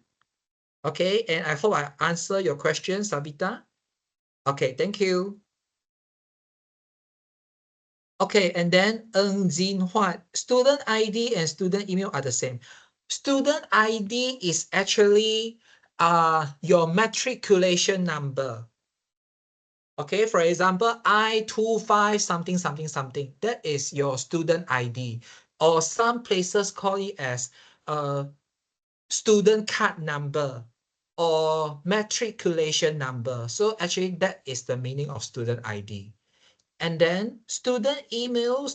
Okay, and I hope I answer your question, Sabita. Okay, thank you. Okay, and then Ng Jin Huat, student ID and student email are the same. Student ID is actually your matriculation number. Okay, for example, I25 something, something, something. That is your student ID. Or some places call it as student card number or matriculation number. So actually that is the meaning of student ID. And then student email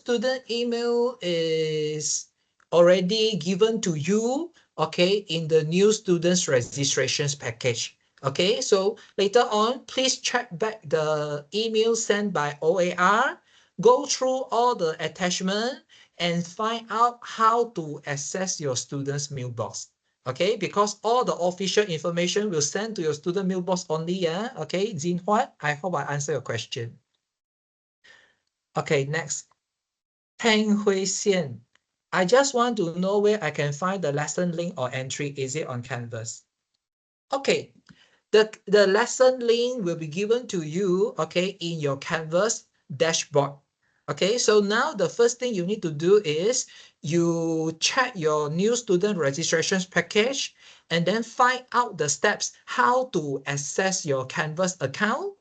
is already given to you, okay, in the new students registrations package. Okay, so later on, please check back the email sent by OAR, go through all the attachment and find out how to access your student's mailbox. Okay, because all the official information will send to your student mailbox only. Yeah, okay, Jin Huat, I hope I answer your question. Okay, next. Tang Hui Xian. I just want to know where I can find the lesson link or entry. Is it on Canvas? Okay, the lesson link will be given to you, okay, in your Canvas dashboard. Okay, so now the first thing you need to do is you check your new student registrations package and then find out the steps how to access your Canvas account.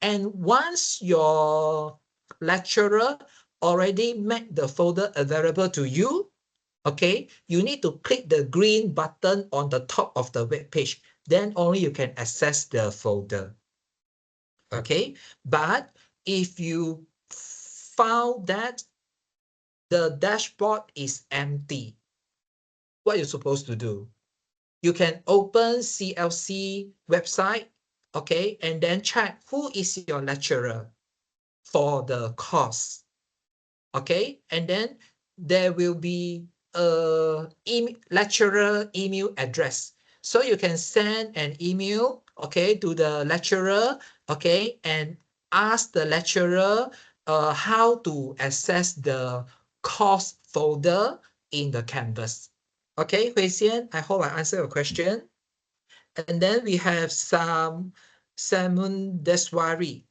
And once your lecturer already made the folder available to you, okay, you need to click the green button on the top of the web page. Then only you can access the folder. Okay, but if you found that the dashboard is empty, what you're supposed to do? You can open CLC website, okay, and then check who is your lecturer for the course. Okay, and then there will be a lecturer email address. So you can send an email, okay, to the lecturer, okay, and ask the lecturer how to access the course folder in the Canvas. Okay, Hui Xian, I hope I answered your question. And then we have some Samun Deswari.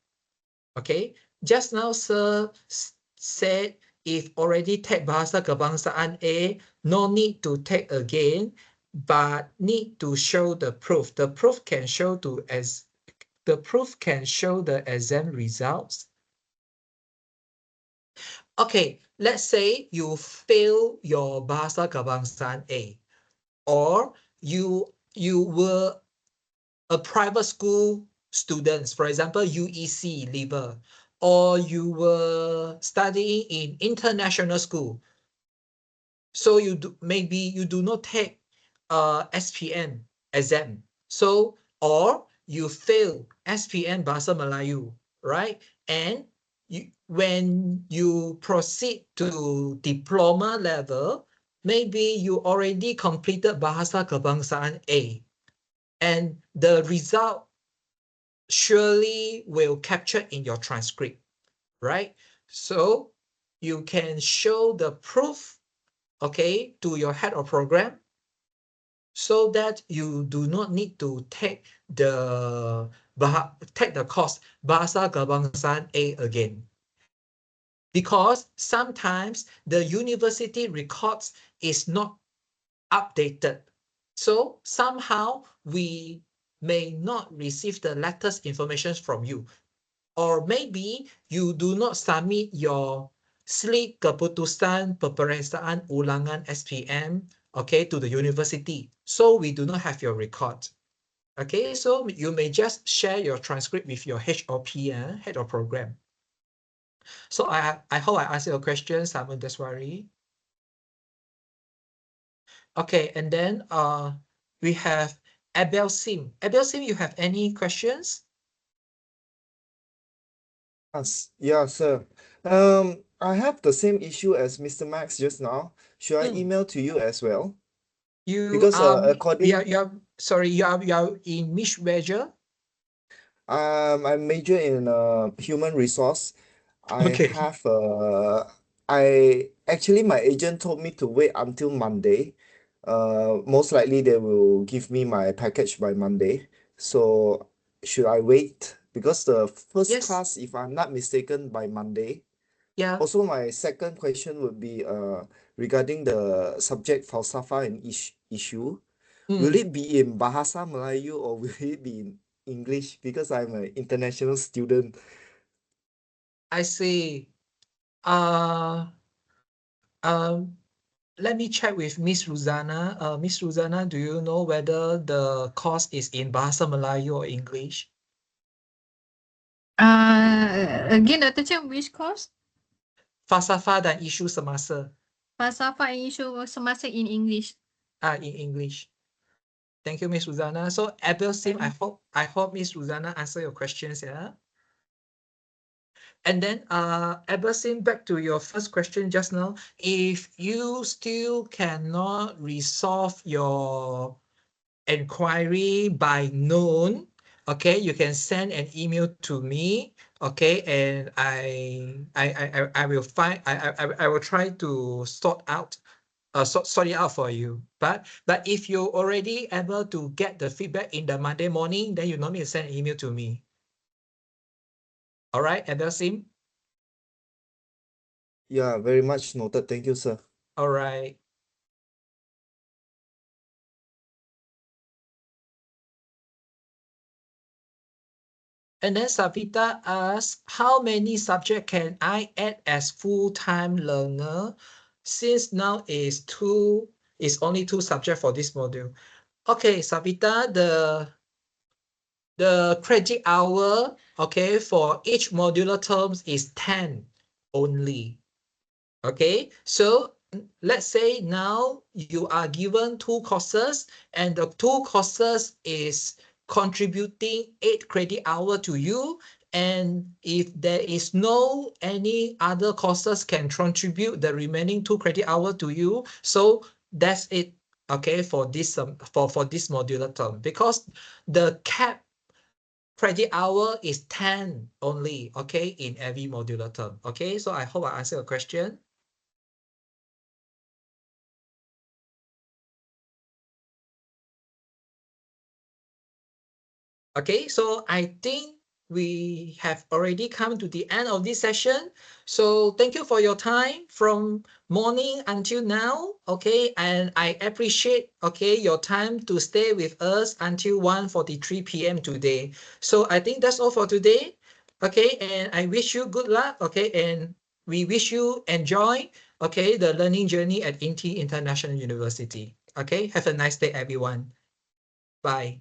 Okay, just now sir said if already take Bahasa Kebangsaan A, no need to take again, but need to show the proof. The proof can show the exam results. Okay, let's say you fail your Bahasa Kebangsaan A, or you were a private school students, for example, UEC level, or you were studying in international school. So maybe you do not take SPM exam. So, or you fail SPM Bahasa Melayu, right? And when you proceed to diploma level, maybe you already completed Bahasa Kebangsaan A. And the result surely will capture in your transcript, right? So you can show the proof, okay, to your head of program so that you do not need to take the course Bahasa Kebangsaan A again. Because sometimes the university records is not updated. So somehow we may not receive the latest information from you. Or maybe you do not submit your slip keputusan peperiksaan ulangan SPM, okay, to the university. So we do not have your record. Okay, so you may just share your transcript with your HOP, head of program. So I hope I answered your question, Simon Deswari. Okay, and then we have Abel Sim. Abel Sim, you have any questions? Yes, yeah, sir. I have the same issue as Mr. Max just now. Should I Mm. email to you as well? You Because according sorry, you are in which major? I major in human resource. I Okay. have I actually my agent told me to wait until Monday. Most likely they will give me my package by Monday. So should I wait? Because the first Yes. class, if I'm not mistaken, by Monday. Yeah. Also, my second question would be regarding the subject falsafa and issue. Will Mm, it be in Bahasa Melayu or will it be in English? Because I'm an international student. I see. Uh, um, Let me check with Miss Ruzana. Miss Ruzana, do you know whether the course is in Bahasa Melayu or English? Again, Dr. Chen, which course? Falsafah dan isu semasa. Falsafah and isu semasa in English. In English. Thank you, Miss Ruzana. So Abel Sim, I hope Miss Ruzana answer your questions, yeah. And then Abel Sim, back to your first question just now. If you still cannot resolve your inquiry by noon, okay, you can send an email to me, okay, and I will find I will try to sort it out for you. But if you're already able to get the feedback in the Monday morning, then you don't need to send an email to me. All right, Abel Sim? Yeah, very much noted. Thank you, sir. All right. And then Savita asks, how many subjects can I add as full-time learner? Since now is only 2 subjects for this module. Okay, Savita, the credit hour, okay, for each modular terms is 10 only. Okay, so let's say now you are given 2 courses and the 2 courses is contributing 8 credit hour to you, and if there is no any other courses can contribute the remaining 2 credit hour to you, so that's it, okay, for this for this modular term, because the cap credit hour is 10 only, okay, in every modular term. Okay, so I hope I answered your question. Okay, so I think we have already come to the end of this session. So thank you for your time from morning until now. Okay, and I appreciate, okay, your time to stay with us until 1:43 p.m. today. So I think that's all for today. Okay, and I wish you good luck. Okay, and we wish you enjoy, okay, the learning journey at INTI International University. Okay, have a nice day, everyone. Bye.